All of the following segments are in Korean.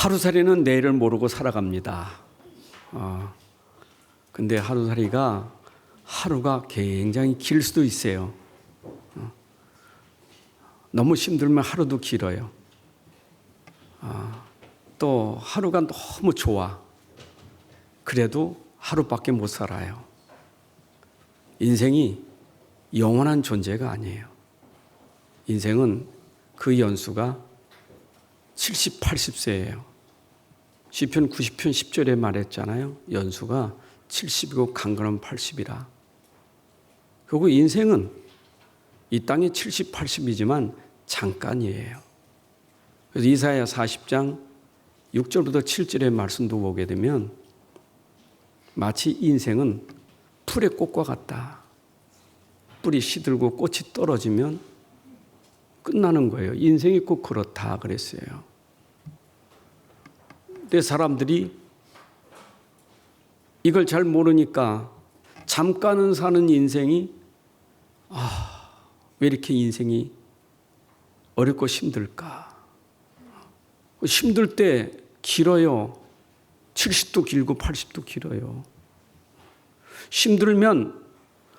하루살이는 내일을 모르고 살아갑니다. 근데 하루살이가 하루가 굉장히 길 수도 있어요. 너무 힘들면 하루도 길어요. 또 하루가 너무 좋아. 그래도 하루밖에 못 살아요. 인생이 영원한 존재가 아니에요. 인생은 그 연수가 70, 80세예요. 시편 90편 10절에 말했잖아요. 연수가 70이고 강건은 80이라. 그리고 인생은 이 땅에 70, 80이지만 잠깐이에요. 그래서 이사야 40장 6절부터 7절의 말씀도 보게 되면 마치 인생은 풀의 꽃과 같다. 뿌리 시들고 꽃이 떨어지면 끝나는 거예요. 인생이 꼭 그렇다 그랬어요. 근데 사람들이 이걸 잘 모르니까 잠깐은 사는 인생이 왜 이렇게 인생이 어렵고 힘들까? 힘들 때 길어요. 70도 길고 80도 길어요. 힘들면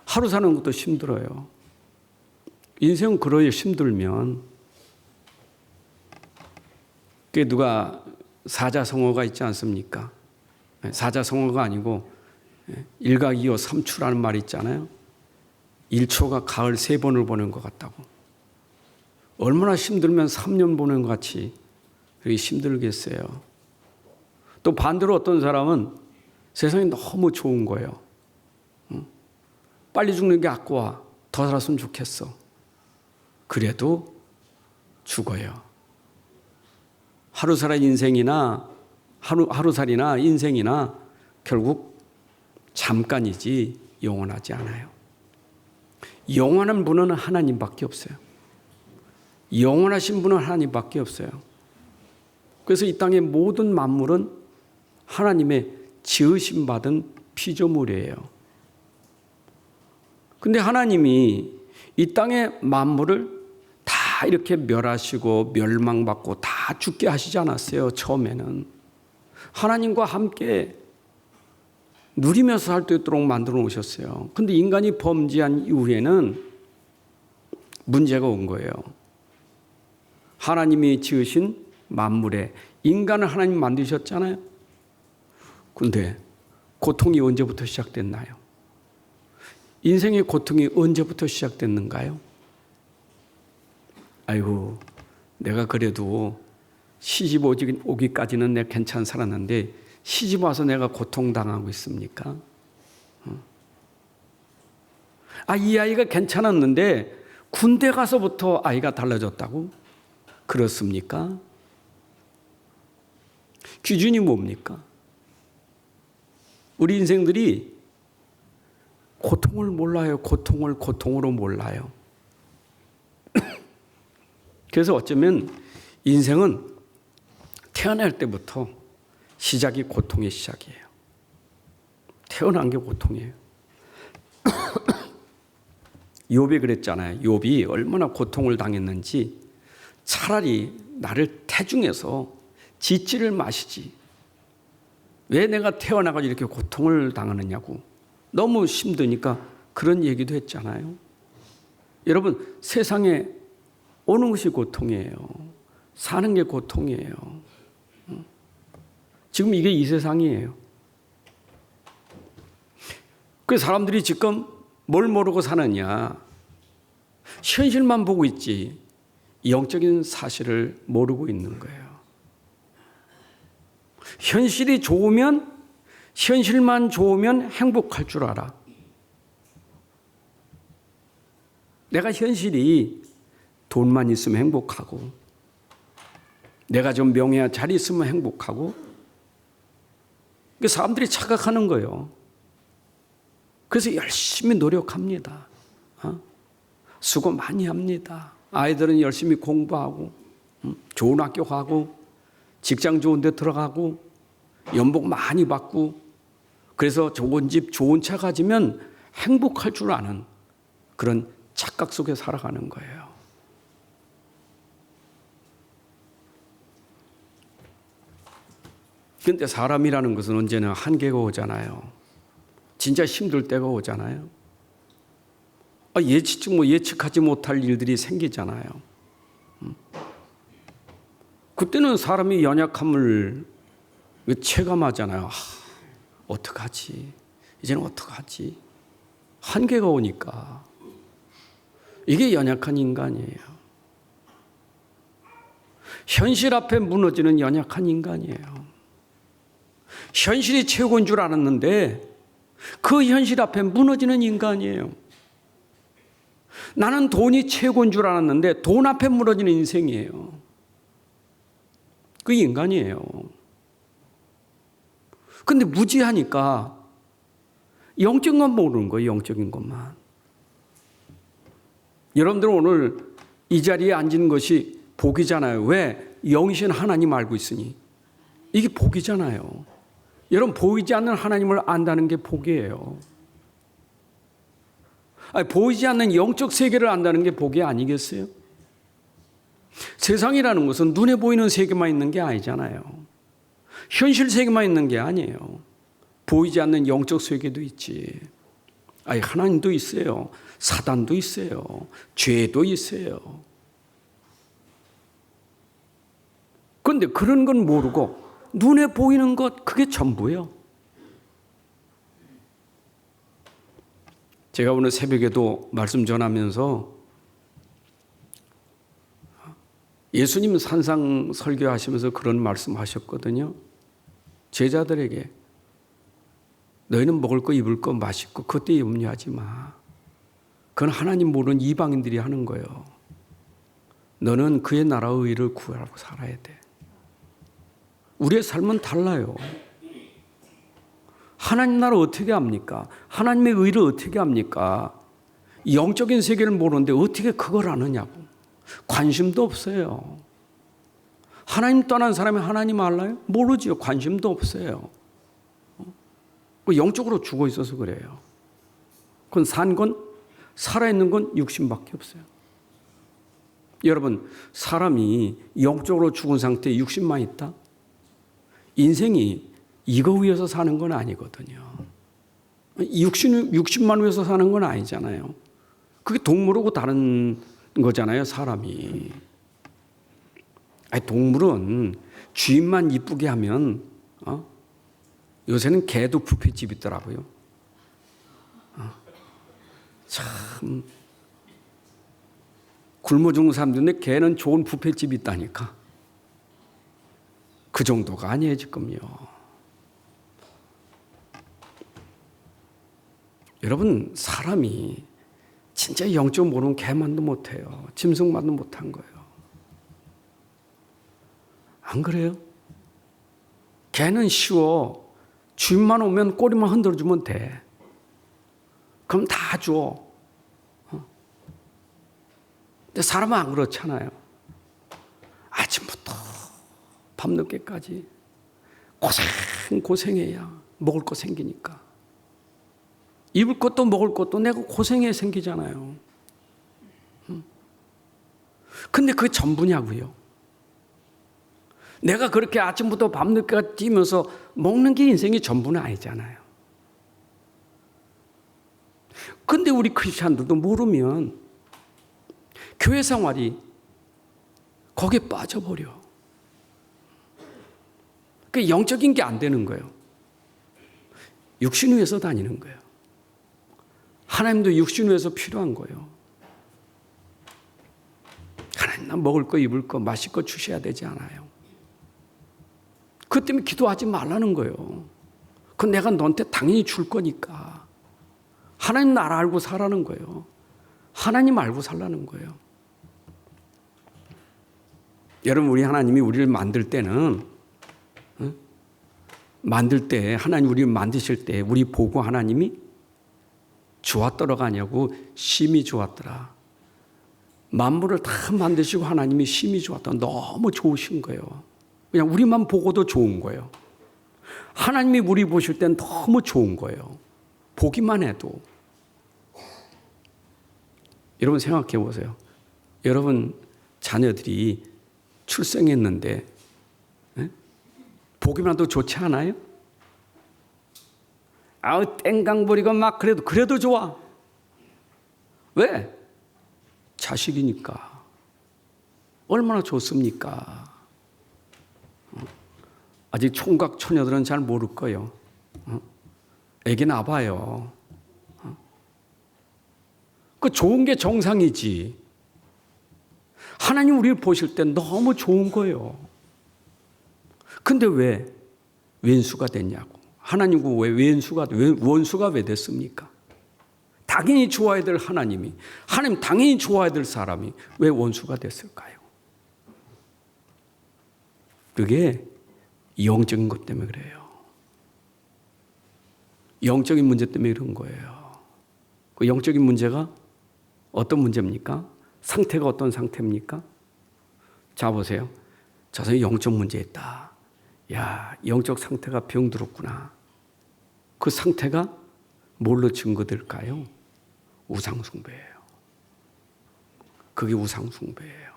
하루 사는 것도 힘들어요. 인생은 그러요. 힘들면. 그게 누가 사자성어가 있지 않습니까? 사자성어가 아니고 일각이요 삼추라는 말이 있잖아요. 1초가 가을 3번을 보는 것 같다고. 얼마나 힘들면 3년 보는 것 같이 그렇게 힘들겠어요. 또 반대로 어떤 사람은 세상이 너무 좋은 거예요. 빨리 죽는 게 아까워. 더 살았으면 좋겠어. 그래도 죽어요. 하루살이 인생이나 하루살이나 인생이나 결국 잠깐이지 영원하지 않아요. 영원한 분은 하나님밖에 없어요. 영원하신 분은 하나님밖에 없어요. 그래서 이 땅의 모든 만물은 하나님의 지으심 받은 피조물이에요. 근데 하나님이 이 땅의 만물을 다 이렇게 멸하시고 멸망받고 다 죽게 하시지 않았어요. 처음에는 하나님과 함께 누리면서 살 수 있도록 만들어 놓으셨어요. 근데 인간이 범죄한 이후에는 문제가 온 거예요. 하나님이 지으신 만물에 인간을 하나님 만드셨잖아요. 근데 고통이 언제부터 시작됐나요? 인생의 고통이 언제부터 시작됐는가요? 아이고, 내가 그래도 시집 오기까지는 내가 괜찮아 살았는데 시집 와서 내가 고통당하고 있습니까? 이 아이가 괜찮았는데 군대 가서부터 아이가 달라졌다고? 그렇습니까? 기준이 뭡니까? 우리 인생들이 고통을 몰라요. 고통을 고통으로 몰라요. 그래서 어쩌면 인생은 태어날 때부터 시작이 고통의 시작이에요. 태어난 게 고통이에요. 욥이 그랬잖아요. 욥이 얼마나 고통을 당했는지 차라리 나를 태중에서 짖지를 마시지. 왜 내가 태어나가지고 이렇게 고통을 당하느냐고. 너무 힘드니까 그런 얘기도 했잖아요. 여러분, 세상에 오는 것이 고통이에요. 사는 게 고통이에요. 지금 이게 이 세상이에요. 그 사람들이 지금 뭘 모르고 사느냐. 현실만 보고 있지 영적인 사실을 모르고 있는 거예요. 현실이 좋으면 현실만 좋으면 행복할 줄 알아. 내가 현실이 돈만 있으면 행복하고 내가 좀 명예야 잘 있으면 행복하고 사람들이 착각하는 거예요. 그래서 열심히 노력합니다. 수고 많이 합니다. 아이들은 열심히 공부하고 좋은 학교 가고 직장 좋은 데 들어가고 연봉 많이 받고 그래서 좋은 집 좋은 차 가지면 행복할 줄 아는 그런 착각 속에 살아가는 거예요. 근데 사람이라는 것은 언제나 한계가 오잖아요. 진짜 힘들 때가 오잖아요. 예측하지 못할 일들이 생기잖아요. 그때는 사람이 연약함을 체감하잖아요. 어떡하지? 이제는 어떡하지? 한계가 오니까. 이게 연약한 인간이에요. 현실 앞에 무너지는 연약한 인간이에요. 현실이 최고인 줄 알았는데 그 현실 앞에 무너지는 인간이에요. 나는 돈이 최고인 줄 알았는데 돈 앞에 무너지는 인생이에요. 그 인간이에요. 근데 무지하니까 영적인 건 모르는 거예요. 영적인 것만. 여러분들 오늘 이 자리에 앉은 것이 복이잖아요. 왜? 영이신 하나님 알고 있으니. 이게 복이잖아요. 여러분 보이지 않는 하나님을 안다는 게 복이에요. 보이지 않는 영적 세계를 안다는 게 복이 아니겠어요? 세상이라는 것은 눈에 보이는 세계만 있는 게 아니잖아요. 현실 세계만 있는 게 아니에요. 보이지 않는 영적 세계도 있지. 하나님도 있어요. 사단도 있어요. 죄도 있어요. 그런데 그런 건 모르고 눈에 보이는 것 그게 전부예요. 제가 오늘 새벽에도 말씀 전하면서 예수님 산상 설교하시면서 그런 말씀하셨거든요. 제자들에게 너희는 먹을 거 입을 거 마실 거 그때 염려하지 마. 그건 하나님 모르는 이방인들이 하는 거예요. 너는 그의 나라의 의를 구하고 살아야 돼. 우리의 삶은 달라요. 하나님 나라 어떻게 합니까? 하나님의 의를 어떻게 합니까? 영적인 세계를 모르는데 어떻게 그걸 아느냐고. 관심도 없어요. 하나님 떠난 사람이 하나님 알아요? 모르지요. 관심도 없어요. 영적으로 죽어 있어서 그래요. 그건 산 건, 살아있는 건 육신밖에 없어요. 여러분, 사람이 영적으로 죽은 상태에 육신만 있다? 인생이 이거 위해서 사는 건 아니거든요. 육신만 위해서 사는 건 아니잖아요. 그게 동물하고 다른 거잖아요, 사람이. 동물은 주인만 이쁘게 하면, 요새는 개도 뷔페집 있더라고요. 참, 굶어 죽는 사람들인데 개는 좋은 뷔페집이 있다니까. 그 정도가 아니에요, 지금요. 여러분, 사람이 진짜 영적 모르면 개만도 못해요. 짐승만도 못한 거예요. 안 그래요? 개는 쉬워. 주인만 오면 꼬리만 흔들어주면 돼. 그럼 다 줘. 근데 사람은 안 그렇잖아요. 아침부터 밤늦게까지 고생해야 먹을 거 생기니까. 입을 것도 먹을 것도 내가 고생해 생기잖아요. 근데 그게 전부냐고요. 내가 그렇게 아침부터 밤늦게까지 뛰면서 먹는 게 인생이 전부는 아니잖아요. 근데 우리 크리스찬들도 모르면 교회 생활이 거기에 빠져버려. 그 영적인 게 안 되는 거예요. 육신 위에서 다니는 거예요. 하나님도 육신 위에서 필요한 거예요. 하나님 나 먹을 거 입을 거 마실 거 주셔야 되지 않아요. 그 때문에 기도하지 말라는 거예요. 그건 내가 너한테 당연히 줄 거니까. 하나님 나를 알고 살라는 거예요. 하나님 알고 살라는 거예요. 여러분 우리 하나님이 우리를 만들 때는 하나님 우리를 만드실 때 우리 보고 하나님이 좋았더라가 아니고 심히 좋았더라. 만물을 다 만드시고 하나님이 심히 좋았더라. 너무 좋으신 거예요. 그냥 우리만 보고도 좋은 거예요. 하나님이 우리 보실 땐 너무 좋은 거예요. 보기만 해도. 여러분 생각해 보세요. 여러분 자녀들이 출생했는데 보기만 해도 좋지 않아요? 아우 땡강 부리고 막 그래도 좋아. 왜? 자식이니까. 얼마나 좋습니까? 아직 총각 처녀들은 잘 모를 거예요. 애기 낳아봐요. 그 좋은 게 정상이지. 하나님 우리를 보실 때 너무 좋은 거예요. 근데 왜 왼수가 됐냐고. 하나님과 왜 원수가 왜 됐습니까? 당연히 좋아야 될 하나님 당연히 좋아야 될 사람이 왜 원수가 됐을까요? 그게 영적인 것 때문에 그래요. 영적인 문제 때문에 그런 거예요. 그 영적인 문제가 어떤 문제입니까? 상태가 어떤 상태입니까? 자 보세요. 저 사람이 영적 문제 있다. 야, 영적 상태가 병들었구나. 그 상태가 뭘로 증거될까요? 우상숭배예요. 그게 우상숭배예요.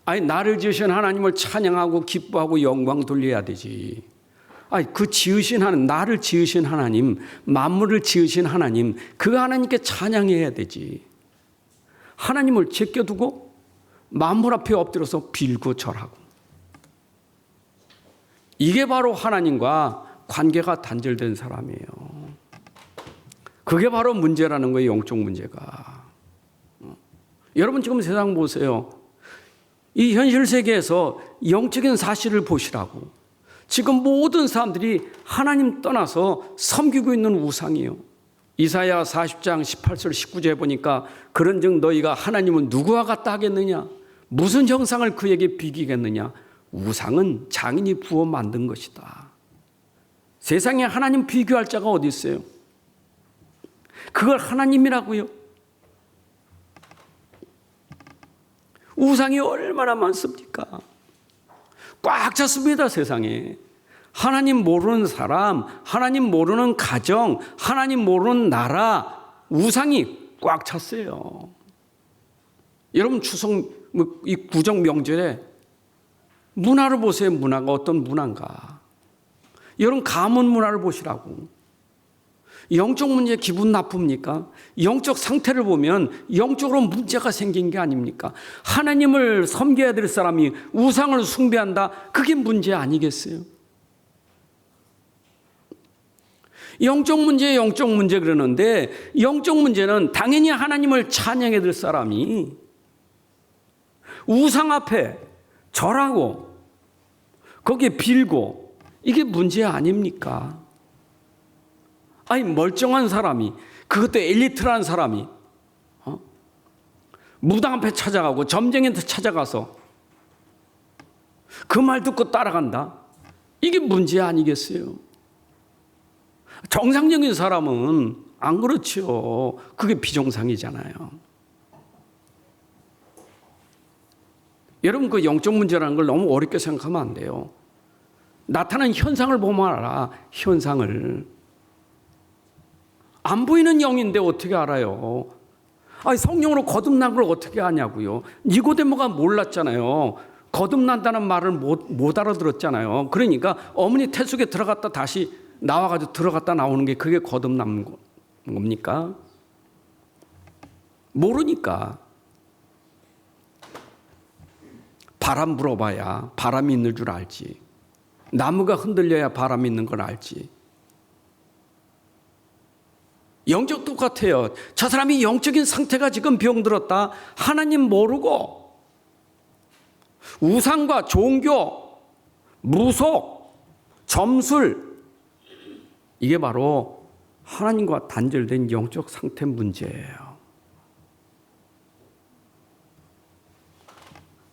아니 나를 지으신 하나님을 찬양하고 기뻐하고 영광 돌려야 되지. 아니 그 지으신 하나님, 나를 지으신 하나님, 만물을 지으신 하나님, 그 하나님께 찬양해야 되지. 하나님을 제껴두고 만물 앞에 엎드려서 빌고 절하고. 이게 바로 하나님과 관계가 단절된 사람이에요. 그게 바로 문제라는 거예요. 영적 문제가. 여러분 지금 세상 보세요. 이 현실 세계에서 영적인 사실을 보시라고. 지금 모든 사람들이 하나님 떠나서 섬기고 있는 우상이에요. 이사야 40장 18절 19절에 보니까 그런즉 너희가 하나님은 누구와 같다 하겠느냐? 무슨 형상을 그에게 비기겠느냐? 우상은 장인이 부어 만든 것이다. 세상에 하나님 비교할 자가 어디 있어요? 그걸 하나님이라고요? 우상이 얼마나 많습니까? 꽉 찼습니다, 세상에. 하나님 모르는 사람, 하나님 모르는 가정, 하나님 모르는 나라, 우상이 꽉 찼어요. 여러분 추석 이 구정 명절에 문화를 보세요. 문화가 어떤 문화인가. 여러분 가문 문화를 보시라고. 영적 문제 기분 나쁩니까? 영적 상태를 보면 영적으로 문제가 생긴 게 아닙니까? 하나님을 섬겨야 될 사람이 우상을 숭배한다. 그게 문제 아니겠어요? 영적 문제 그러는데 영적 문제는 당연히 하나님을 찬양해야 될 사람이 우상 앞에 절하고 거기에 빌고 이게 문제 아닙니까? 아니 멀쩡한 사람이 그것도 엘리트라는 사람이 무당 앞에 찾아가고 점쟁이한테 찾아가서 그 말 듣고 따라간다. 이게 문제 아니겠어요? 정상적인 사람은 안 그렇죠. 그게 비정상이잖아요. 여러분 그 영적 문제라는 걸 너무 어렵게 생각하면 안 돼요. 나타나는 현상을 보면 알아. 현상을. 안 보이는 영인데 어떻게 알아요? 아니, 성령으로 거듭난 걸 어떻게 아냐고요? 니고데모가 몰랐잖아요. 거듭난다는 말을 못 알아들었잖아요. 그러니까 어머니 태숙에 들어갔다 다시 나와가지고 들어갔다 나오는 게 그게 거듭난 겁니까? 모르니까. 바람 불어봐야 바람이 있는 줄 알지. 나무가 흔들려야 바람이 있는 걸 알지. 영적 똑같아요. 저 사람이 영적인 상태가 지금 병들었다. 하나님 모르고 우상과 종교, 무속, 점술 이게 바로 하나님과 단절된 영적 상태 문제예요.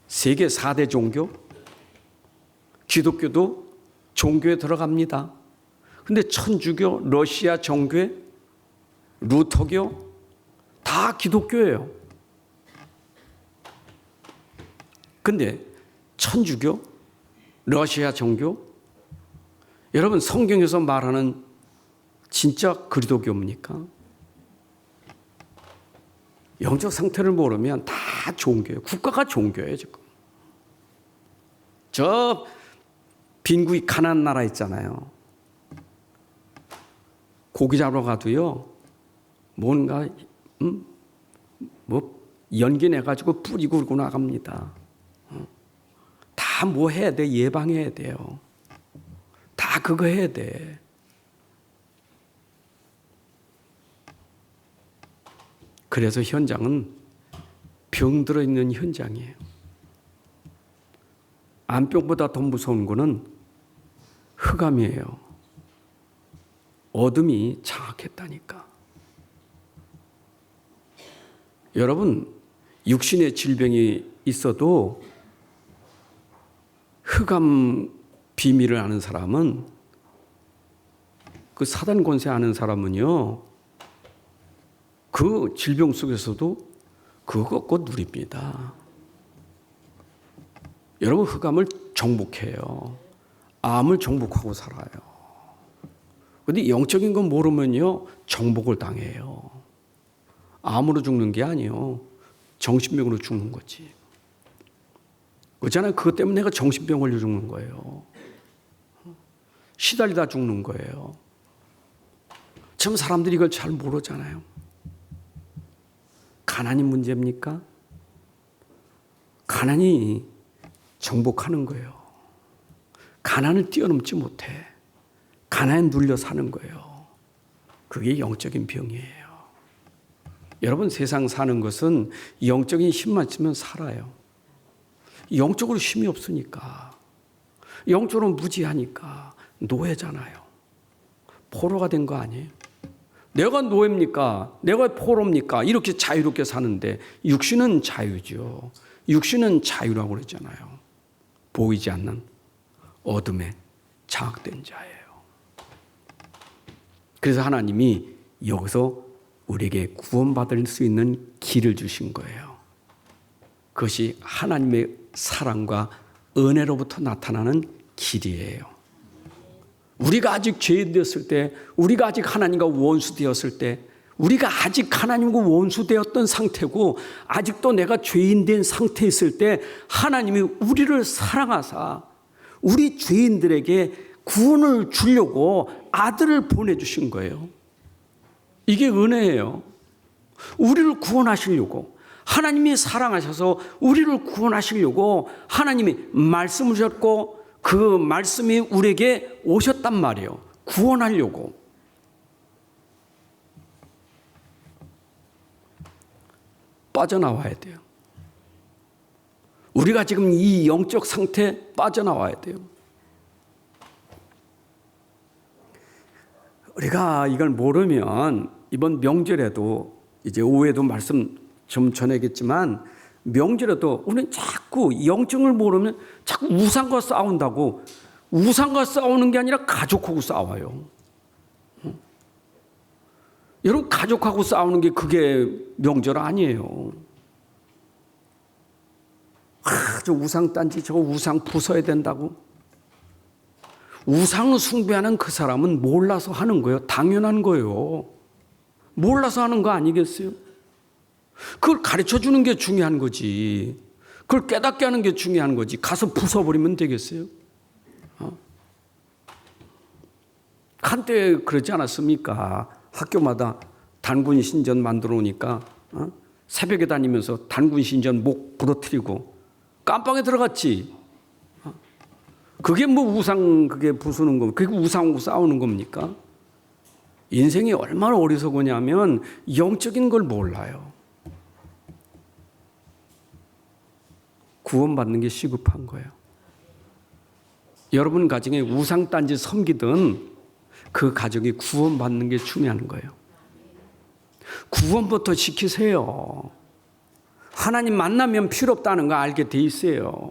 세계 4대 종교, 기독교도 종교에 들어갑니다. 근데 천주교, 러시아 정교회, 루터교 다 기독교예요. 근데 천주교, 러시아 정교 여러분 성경에서 말하는 진짜 그리스도교입니까? 영적 상태를 모르면 다 종교예요. 국가가 종교예요 지금. 저 빈구이 가나안 나라 있잖아요. 고기 잡으러 가도요. 뭔가 뭐 연기 내가지고 뿌리고 그러고 나갑니다. 다 뭐 해야 돼? 예방해야 돼요. 다 그거 해야 돼. 그래서 현장은 병 들어있는 현장이에요. 암병보다 더 무서운 거는 흑암이에요. 어둠이 장악했다니까. 여러분, 육신의 질병이 있어도 흑암 비밀을 아는 사람은, 그 사단 권세 아는 사람은요, 그 질병 속에서도 그거 꼭 누립니다. 여러분, 흑암을 정복해요. 암을 정복하고 살아요. 그런데 영적인 건 모르면요, 정복을 당해요. 암으로 죽는 게 아니에요. 정신병으로 죽는 거지. 그렇잖아요. 그것 때문에 내가 정신병 걸려 죽는 거예요. 시달리다 죽는 거예요. 참 사람들이 이걸 잘 모르잖아요. 가난이 문제입니까? 가난이 정복하는 거예요. 가난을 뛰어넘지 못해. 가난에 눌려 사는 거예요. 그게 영적인 병이에요. 여러분, 세상 사는 것은 영적인 힘만 있으면 살아요. 영적으로 힘이 없으니까, 영적으로 무지하니까 노예잖아요. 포로가 된 거 아니에요? 내가 노예입니까? 내가 포로입니까? 이렇게 자유롭게 사는데 육신은 자유죠. 육신은 자유라고 그랬잖아요. 보이지 않는 어둠에 장악된 자예요. 그래서 하나님이 여기서 우리에게 구원받을 수 있는 길을 주신 거예요. 그것이 하나님의 사랑과 은혜로부터 나타나는 길이에요. 우리가 아직 죄인 되었을 때, 우리가 아직 하나님과 원수 되었을 때, 우리가 아직 하나님과 원수 되었던 상태고 아직도 내가 죄인 된 상태에 있을 때 하나님이 우리를 사랑하사 우리 죄인들에게 구원을 주려고 아들을 보내주신 거예요. 이게 은혜예요. 우리를 구원하시려고, 하나님이 사랑하셔서 우리를 구원하시려고 하나님이 말씀을 주셨고 그 말씀이 우리에게 오셨단 말이에요. 구원하려고. 빠져나와야 돼요. 우리가 지금 이 영적 상태에 빠져나와야 돼요. 우리가 이걸 모르면 이번 명절에도, 이제 오후에도 말씀 좀 전하겠지만, 명절에도 우리는 자꾸 영적을 모르면 자꾸 우상과 싸운다고. 우상과 싸우는 게 아니라 가족하고 싸워요. 여러분, 가족하고 싸우는 게 그게 명절 아니에요. 저 우상 딴지, 저거 우상 부숴야 된다고. 우상을 숭배하는 그 사람은 몰라서 하는 거예요. 당연한 거예요. 몰라서 하는 거 아니겠어요? 그걸 가르쳐 주는 게 중요한 거지. 그걸 깨닫게 하는 게 중요한 거지. 가서 부숴버리면 되겠어요? 한때 그러지 않았습니까? 학교마다 단군 신전 만들어 놓으니까 새벽에 다니면서 단군 신전 목 부러뜨리고 깜빵에 들어갔지. 그게 뭐 우상, 그게 부수는 거, 그게 우상하고 싸우는 겁니까? 인생이 얼마나 어리석으냐면 영적인 걸 몰라요. 구원받는 게 시급한 거예요. 여러분 가정에 우상단지 섬기든 그 가족이 구원받는 게 중요한 거예요. 구원부터 시키세요. 하나님 만나면 필요 없다는 거 알게 돼 있어요.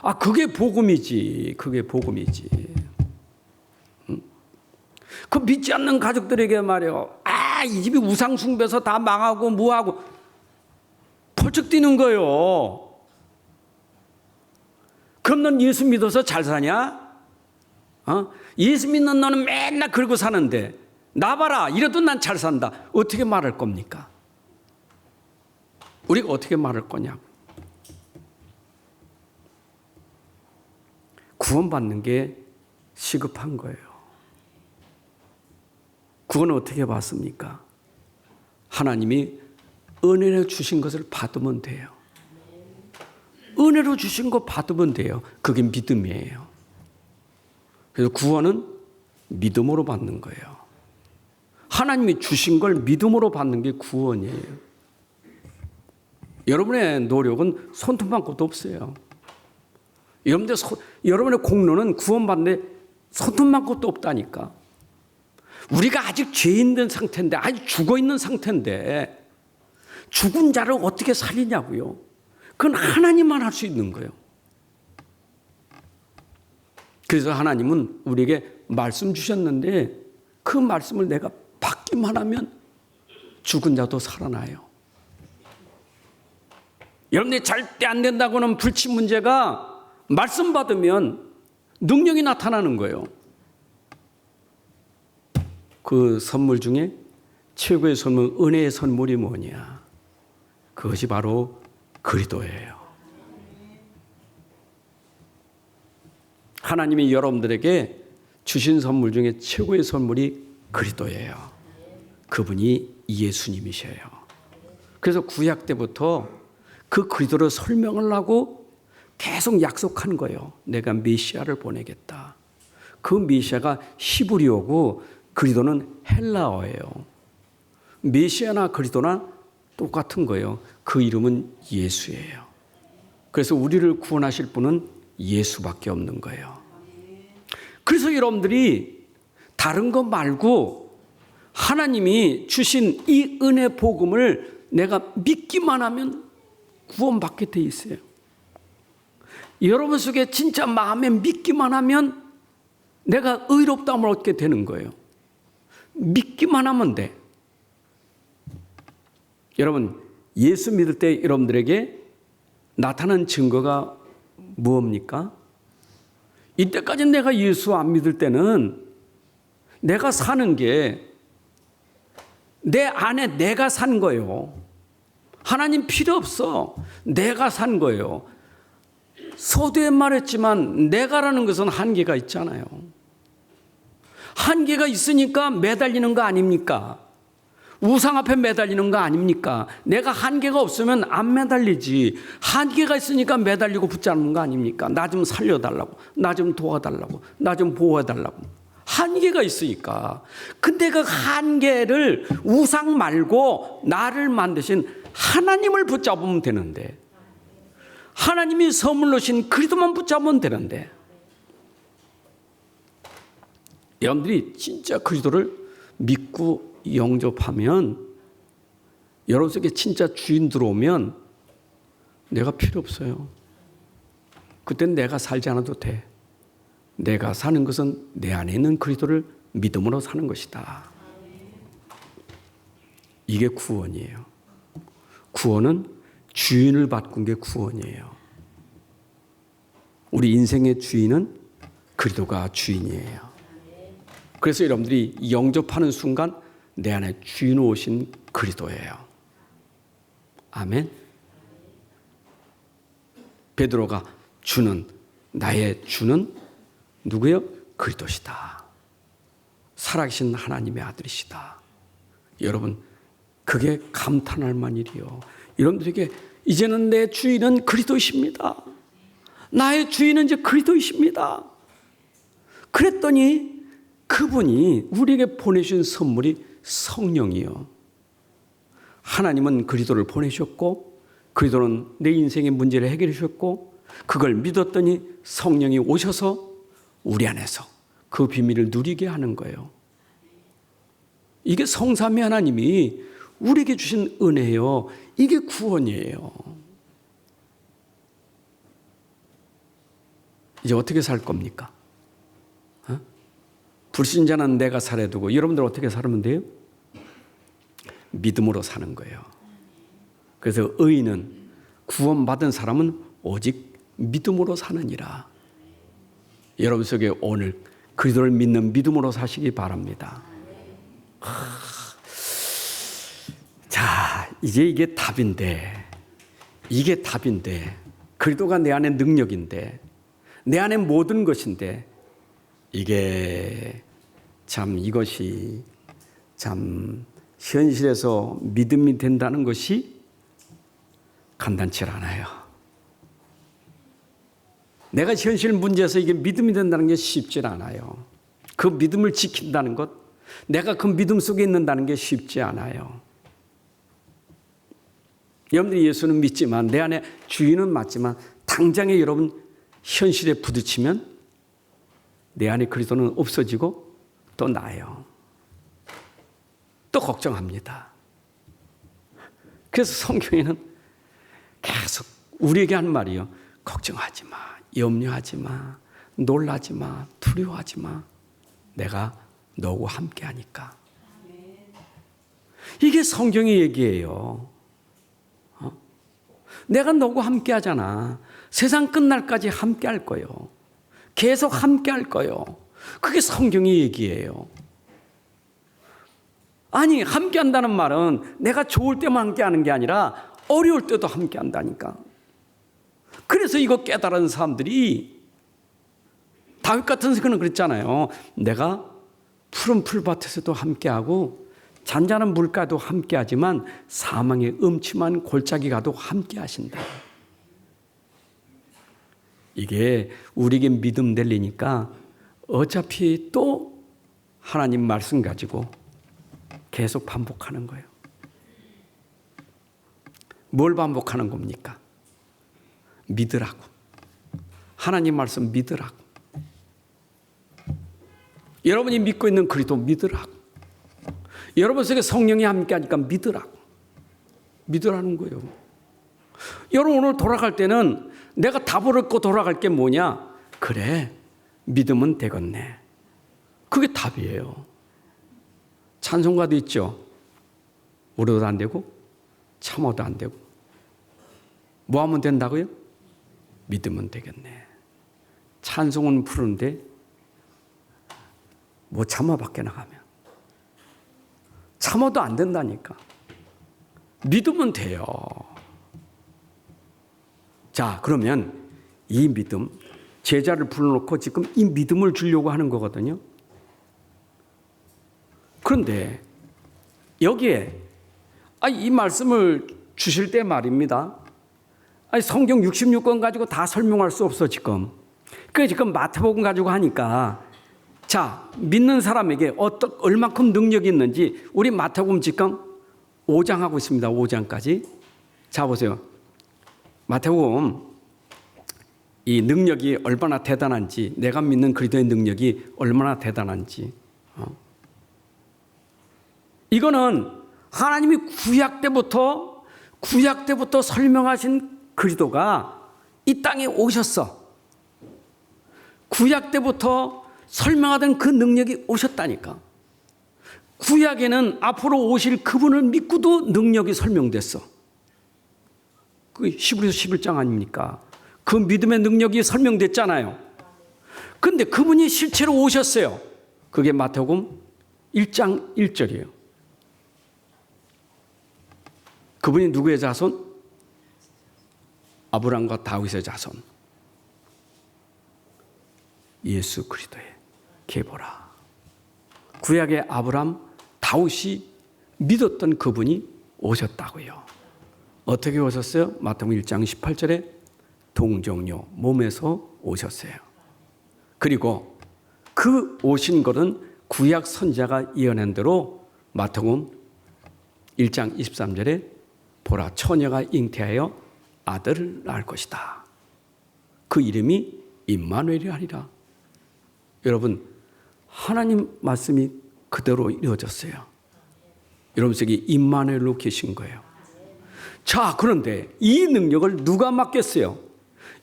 아, 그게 복음이지. 그게 복음이지. 그 믿지 않는 가족들에게 말이에요. 아, 이 집이 우상 숭배해서 다 망하고 뭐하고 펄쩍 뛰는 거예요. 그럼 넌 예수 믿어서 잘 사냐? 예수 믿는 너는 맨날 그러고 사는데 나 봐라, 이래도 난 잘 산다. 어떻게 말할 겁니까? 우리가 어떻게 말할 거냐고. 구원받는 게 시급한 거예요. 구원은 어떻게 받습니까? 하나님이 은혜로 주신 것을 받으면 돼요. 은혜로 주신 거 받으면 돼요. 그게 믿음이에요. 그래서 구원은 믿음으로 받는 거예요. 하나님이 주신 걸 믿음으로 받는 게 구원이에요. 여러분의 노력은 손톱만 것도 없어요. 여러분의 공로는 구원받는데 손톱만 것도 없다니까. 우리가 아직 죄인 된 상태인데, 아직 죽어 있는 상태인데 죽은 자를 어떻게 살리냐고요. 그건 하나님만 할 수 있는 거예요. 그래서 하나님은 우리에게 말씀 주셨는데 그 말씀을 내가 받기만 하면 죽은 자도 살아나요. 여러분들이 절대 안 된다고는 불치 문제가 말씀 받으면 능력이 나타나는 거예요. 그 선물 중에 최고의 선물, 은혜의 선물이 뭐냐? 그것이 바로 그리스도예요. 하나님이 여러분들에게 주신 선물 중에 최고의 선물이 그리스도예요. 그분이 예수님이셔요. 그래서 구약 때부터 그 그리스도를 설명을 하고 계속 약속한 거예요. 내가 메시아를 보내겠다. 그 메시아가 히브리어고 그리스도는 헬라어예요. 메시아나 그리스도나 똑같은 거예요. 그 이름은 예수예요. 그래서 우리를 구원하실 분은 예수밖에 없는 거예요. 그래서 여러분들이 다른 것 말고 하나님이 주신 이 은혜 복음을 내가 믿기만 하면 구원받게 돼 있어요. 여러분 속에 진짜 마음에 믿기만 하면 내가 의롭다함을 얻게 되는 거예요. 믿기만 하면 돼. 여러분, 예수 믿을 때 여러분들에게 나타난 증거가 무엇입니까? 이때까지 내가 예수 안 믿을 때는 내가 사는 게 내 안에 내가 산 거예요. 하나님 필요 없어. 내가 산 거예요. 서두에 말했지만 내가라는 것은 한계가 있잖아요. 한계가 있으니까 매달리는 거 아닙니까? 우상 앞에 매달리는 거 아닙니까? 내가 한계가 없으면 안 매달리지. 한계가 있으니까 매달리고 붙잡는 거 아닙니까? 나 좀 살려달라고, 나 좀 도와달라고, 나 좀 보호해달라고. 한계가 있으니까. 근데 그 한계를 우상 말고 나를 만드신 하나님을 붙잡으면 되는데, 하나님이 선물로 주신 그리스도만 붙잡으면 되는데, 여러분들이 진짜 그리스도를 믿고 영접하면, 여러분 속에 진짜 주인 들어오면 내가 필요 없어요. 그땐 내가 살지 않아도 돼. 내가 사는 것은 내 안에 있는 그리스도를 믿음으로 사는 것이다. 이게 구원이에요. 구원은 주인을 바꾼 게 구원이에요. 우리 인생의 주인은 그리스도가 주인이에요. 그래서 여러분들이 영접하는 순간 내 안에 주인 오신 그리스도예요. 아멘. 베드로가 주는, 나의 주는 누구요? 그리스도시다. 살아계신 하나님의 아들이시다. 여러분, 그게 감탄할 만일이요. 여러분들에게 이제는 내 주인은 그리스도이십니다. 나의 주인은 이제 그리스도이십니다. 그랬더니 그분이 우리에게 보내주신 선물이 성령이요. 하나님은 그리스도를 보내셨고 그리스도는 내 인생의 문제를 해결해 주셨고 그걸 믿었더니 성령이 오셔서 우리 안에서 그 비밀을 누리게 하는 거예요. 이게 성삼위 하나님이 우리에게 주신 은혜예요. 이게 구원이에요. 이제 어떻게 살 겁니까? 불신자는 내가 살아두고 여러분들 어떻게 살면 돼요? 믿음으로 사는 거예요. 그래서 의인은 구원받은 사람은 오직 믿음으로 사느니라. 여러분 속에 오늘 그리스도를 믿는 믿음으로 사시기 바랍니다. 자, 이제 이게 답인데 그리스도가 내 안에 능력인데 내 안에 모든 것인데 이게 참 이것이 참 현실에서 믿음이 된다는 것이 간단치 않아요. 내가 현실 문제에서 이게 믿음이 된다는 게 쉽지 않아요. 그 믿음을 지킨다는 것, 내가 그 믿음 속에 있는다는 게 쉽지 않아요. 여러분들이 예수는 믿지만 내 안에 주인은 맞지만 당장에 여러분 현실에 부딪히면 내 안에 그리스도는 없어지고 또 나요. 또 걱정합니다. 그래서 성경에는 계속 우리에게 하는 말이요. 걱정하지 마, 염려하지 마, 놀라지 마, 두려워하지 마. 내가 너하고 함께 하니까. 이게 성경의 얘기예요. 내가 너하고 함께 하잖아. 세상 끝날까지 함께 할 거예요. 계속 함께 할 거예요. 그게 성경의 얘기예요. 아니, 함께 한다는 말은 내가 좋을 때만 함께 하는 게 아니라 어려울 때도 함께 한다니까. 그래서 이거 깨달은 사람들이 다윗 같은 사람은 그랬잖아요. 내가 푸른 풀밭에서도 함께하고 잔잔한 물가도 함께하지만 사망의 음침한 골짜기 가도 함께하신다. 이게 우리에게 믿음 내리니까 어차피 또 하나님 말씀 가지고 계속 반복하는 거예요. 뭘 반복하는 겁니까? 믿으라고. 하나님 말씀 믿으라고. 여러분이 믿고 있는 그리스도 믿으라고. 여러분 속에 성령이 함께하니까 믿으라고. 믿으라는 거예요. 여러분 오늘 돌아갈 때는 내가 답을 얻고 돌아갈 게 뭐냐? 그래, 믿으면 되겠네. 그게 답이에요. 찬송가도 있죠. 울어도 안 되고 참아도 안 되고 뭐 하면 된다고요? 믿으면 되겠네. 찬송은 부르는데 뭐 참아 밖에 나가면 참아도 안 된다니까. 믿으면 돼요. 자, 그러면 이 믿음, 제자를 불러놓고 지금 이 믿음을 주려고 하는 거거든요. 그런데 여기에 이 말씀을 주실 때 말입니다. 성경 66권 가지고 다 설명할 수 없어 지금. 그래 지금 마태복음 가지고 하니까 자, 믿는 사람에게 얼마큼 능력이 있는지 우리 마태복음 지금 5장 하고 있습니다. 5장까지. 자, 보세요. 마태복음 이 능력이 얼마나 대단한지, 내가 믿는 그리스도의 능력이 얼마나 대단한지. 이거는 하나님이 구약 때부터 설명하신 그리스도가 이 땅에 오셨어. 구약 때부터 설명하던 그 능력이 오셨다니까. 구약에는 앞으로 오실 그분을 믿고도 능력이 설명됐어. 그 히브리서 11장 아닙니까? 그 믿음의 능력이 설명됐잖아요. 그런데 그분이 실제로 오셨어요. 그게 마태복음 1장 1절이에요. 그분이 누구의 자손? 아브라함과 다윗의 자손. 예수 그리스도의 계보라. 구약의 아브라함, 다윗이 믿었던 그분이 오셨다고요. 어떻게 오셨어요? 마태복음 1장 18절에 동정녀 몸에서 오셨어요. 그리고 그 오신 것은 구약 선지자가 예언한 대로 마태복음 1장 23절에 보라 처녀가 잉태하여 아들을 낳을 것이다. 그 이름이 임마누엘이 아니라. 여러분 하나님 말씀이 그대로 이루어졌어요. 여러분 속에 임마누엘로 계신 거예요. 자, 그런데 이 능력을 누가 맡겼어요?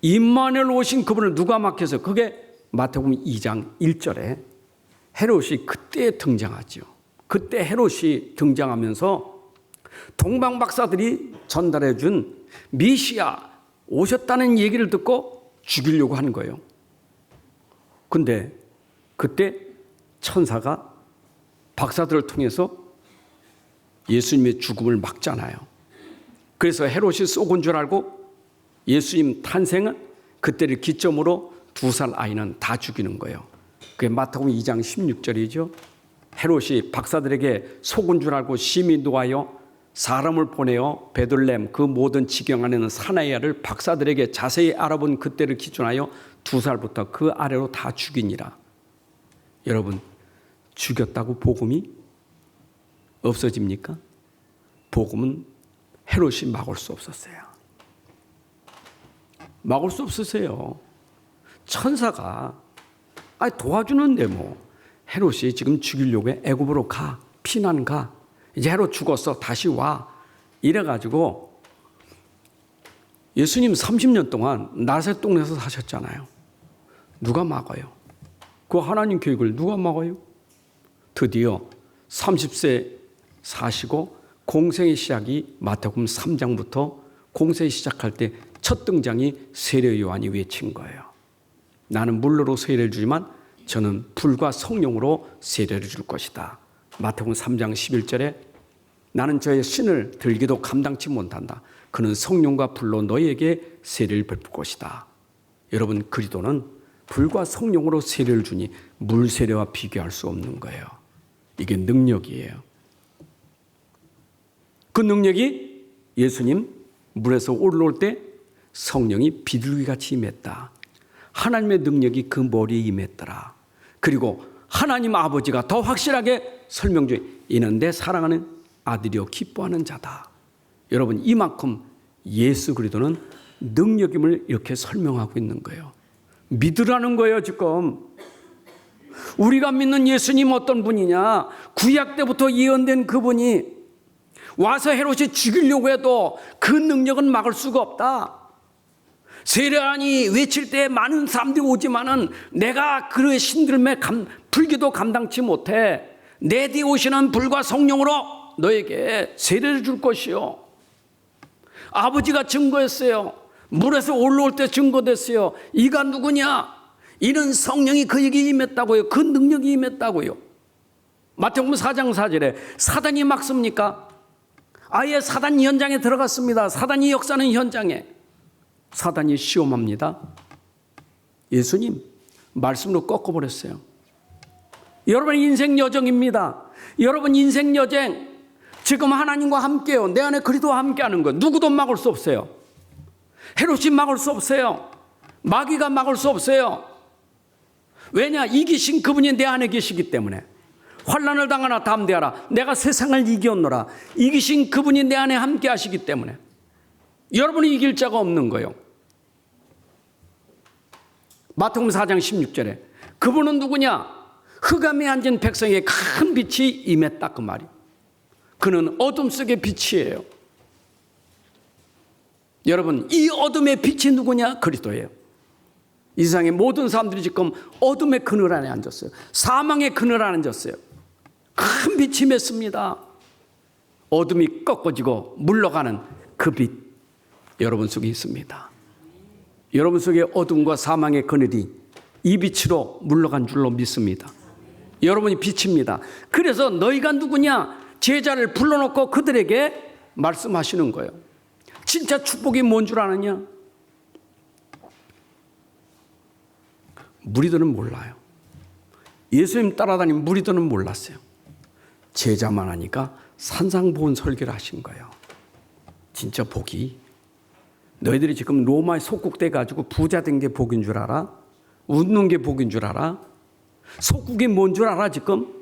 임마누엘 오신 그분을 누가 맡겼어요? 그게 마태복음 2장 1절에 헤롯이 그때 등장하죠. 그때 헤롯이 등장하면서 동방 박사들이 전달해 준 메시아 오셨다는 얘기를 듣고 죽이려고 하는 거예요. 근데 그때 천사가 박사들을 통해서 예수님의 죽음을 막잖아요. 그래서 헤롯이 쏘은 줄 알고 예수님 탄생은 그때를 기점으로 2살 아이는 다 죽이는 거예요. 그게 마태복음 2장 16절이죠. 헤롯이 박사들에게 속은 줄 알고 심히 노하여 사람을 보내어 베들레헴 그 모든 지경 안에는 사나이 아를 박사들에게 자세히 알아본 그때를 기준하여 2살부터 그 아래로 다 죽이니라. 여러분, 죽였다고 복음이 없어집니까? 복음은 헤롯이 막을 수 없었어요. 막을 수 없으세요. 천사가 도와주는데 뭐 헤롯이 지금 죽이려고 해. 애굽으로 가. 피난 가. 이제 헤롯 죽었어. 다시 와. 이래가지고 예수님 30년 동안 나사렛 동네에서 사셨잖아요. 누가 막아요? 그 하나님 계획을 누가 막아요? 드디어 30세 사시고 공생의 시작이 마태복음 3장부터 공생이 시작할 때 첫 등장이 세례 요한이 외친 거예요. 나는 물로 세례를 주지만 저는 불과 성령으로 세례를 줄 것이다. 마태복음 3장 11절에 나는 저의 신을 들기도 감당치 못한다. 그는 성령과 불로 너희에게 세례를 베풀 것이다. 여러분, 그리스도는 불과 성령으로 세례를 주니 물 세례와 비교할 수 없는 거예요. 이게 능력이에요. 그 능력이 예수님 물에서 올라올 때 성령이 비둘기같이 임했다. 하나님의 능력이 그 머리에 임했더라. 그리고 하나님 아버지가 더 확실하게 설명 중에 이는 내 사랑하는 아들이요 기뻐하는 자다. 여러분, 이만큼 예수 그리스도는 능력임을 이렇게 설명하고 있는 거예요. 믿으라는 거예요. 지금 우리가 믿는 예수님 어떤 분이냐? 구약 때부터 예언된 그분이 와서 헤롯이 죽이려고 해도 그 능력은 막을 수가 없다. 세례요한이 외칠 때 많은 사람들이 오지만은 내가 그의 신들매 불기도 감당치 못해. 내 뒤에 오시는 불과 성령으로 너에게 세례를 줄 것이요. 아버지가 증거했어요. 물에서 올라올 때 증거됐어요. 이가 누구냐? 이는 성령이 그에게 임했다고요. 그 능력이 임했다고요. 마태복음 4장 4절에 사단이 막습니까? 아예 사단 현장에 들어갔습니다. 사단이 역사하는 현장에. 사단이 시험합니다. 예수님 말씀으로 꺾어버렸어요. 여러분 인생 여정입니다. 여러분 인생 여정 지금 하나님과 함께요. 내 안에 그리스도와 함께하는 거 누구도 막을 수 없어요. 헤롯이 막을 수 없어요. 마귀가 막을 수 없어요. 왜냐? 이기신 그분이 내 안에 계시기 때문에. 환난을 당하나 담대하라. 내가 세상을 이겼노라. 이기신 그분이 내 안에 함께 하시기 때문에 여러분이 이길 자가 없는 거예요. 마태복음 4장 16절에 그분은 누구냐? 흑암에 앉은 백성에게 큰 빛이 임했다. 그 말이. 그는 어둠 속의 빛이에요. 여러분, 이 어둠의 빛이 누구냐? 그리스도예요. 이 세상의 모든 사람들이 지금 어둠의 그늘 안에 앉았어요. 사망의 그늘 안에 앉았어요. 큰 빛이 맺습니다. 어둠이 꺾어지고 물러가는 그 빛 여러분 속에 있습니다. 여러분 속에 어둠과 사망의 그늘이 이 빛으로 물러간 줄로 믿습니다. 여러분이 빛입니다. 그래서 너희가 누구냐? 제자를 불러놓고 그들에게 말씀하시는 거예요. 진짜 축복이 뭔 줄 아느냐? 무리들은 몰라요. 예수님 따라다니는 무리들은 몰랐어요. 제자만 하니까 산상보훈 설교를 하신 거예요. 진짜 복이. 너희들이 지금 로마에 속국돼 가지고 부자 된 게 복인 줄 알아? 웃는 게 복인 줄 알아? 속국이 뭔 줄 알아 지금?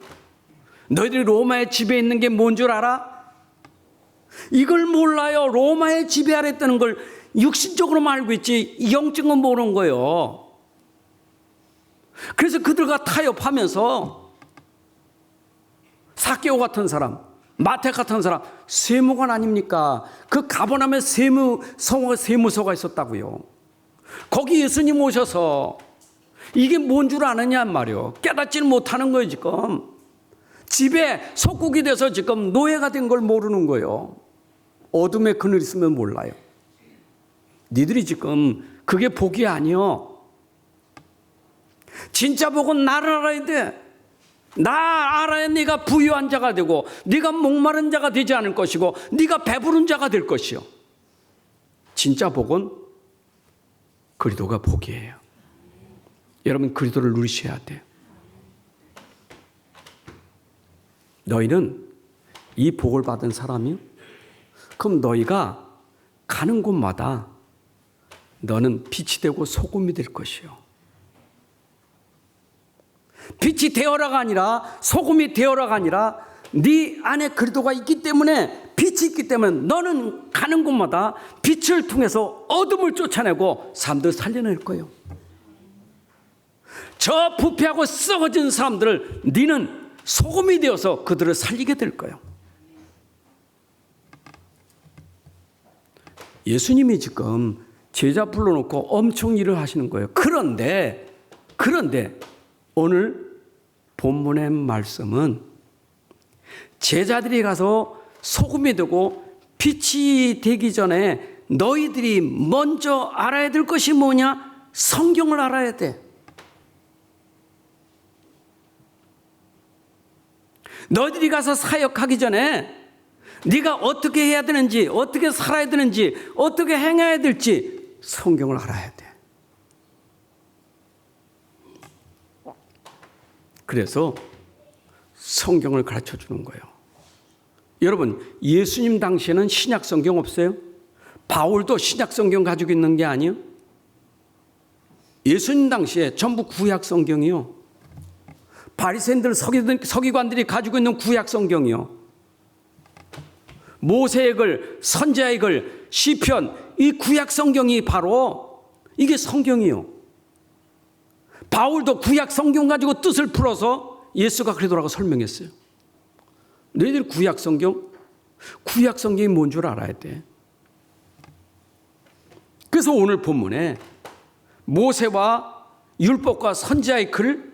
너희들이 로마의 지배에 있는 게 뭔 줄 알아? 이걸 몰라요. 로마의 지배 아래 있다는 걸 육신적으로만 알고 있지 영적은 모르는 거예요. 그래서 그들과 타협하면서 삭개오 같은 사람, 마태 같은 사람, 세무관 아닙니까? 그 가버나움에 세무서가 있었다고요. 거기 예수님 오셔서 이게 뭔 줄 아느냐 말이요. 깨닫지를 못하는 거예요 지금. 집에 속국이 돼서 지금 노예가 된 걸 모르는 거예요. 어둠에 그늘 있으면 몰라요. 니들이 지금 그게 복이 아니요. 진짜 복은 나를 알아야 돼. 나 알아야 네가 부유한 자가 되고 네가 목마른 자가 되지 않을 것이고 네가 배부른 자가 될 것이요. 진짜 복은 그리스도가 복이에요. 여러분 그리스도를 누리셔야 돼. 너희는 이 복을 받은 사람이요? 그럼 너희가 가는 곳마다 너는 빛이 되고 소금이 될 것이요. 빛이 되어라가 아니라 소금이 되어라가 아니라 네 안에 그리스도가 있기 때문에 빛이 있기 때문에 너는 가는 곳마다 빛을 통해서 어둠을 쫓아내고 사람들을 살려낼 거예요. 저 부패하고 썩어진 사람들을 네는 소금이 되어서 그들을 살리게 될 거예요. 예수님이 지금 제자 불러놓고 엄청 일을 하시는 거예요. 그런데 오늘 본문의 말씀은 제자들이 가서 소금이 되고 빛이 되기 전에 너희들이 먼저 알아야 될 것이 뭐냐? 성경을 알아야 돼. 너희들이 가서 사역하기 전에 네가 어떻게 해야 되는지, 어떻게 살아야 되는지, 어떻게 행해야 될지 성경을 알아야 돼. 그래서 성경을 가르쳐 주는 거예요. 여러분, 예수님 당시에는 신약 성경 없어요? 바울도 신약 성경 가지고 있는 게 아니에요? 예수님 당시에 전부 구약 성경이요. 바리새인들 서기관들이 가지고 있는 구약 성경이요. 모세의 글, 선지자의 글, 시편, 이 구약 성경이 바로 이게 성경이요. 바울도 구약 성경 가지고 뜻을 풀어서 예수가 그리스도라고 설명했어요. 너희들 구약 성경이 뭔 줄 알아야 돼. 그래서 오늘 본문에 모세와 율법과 선지자의 글,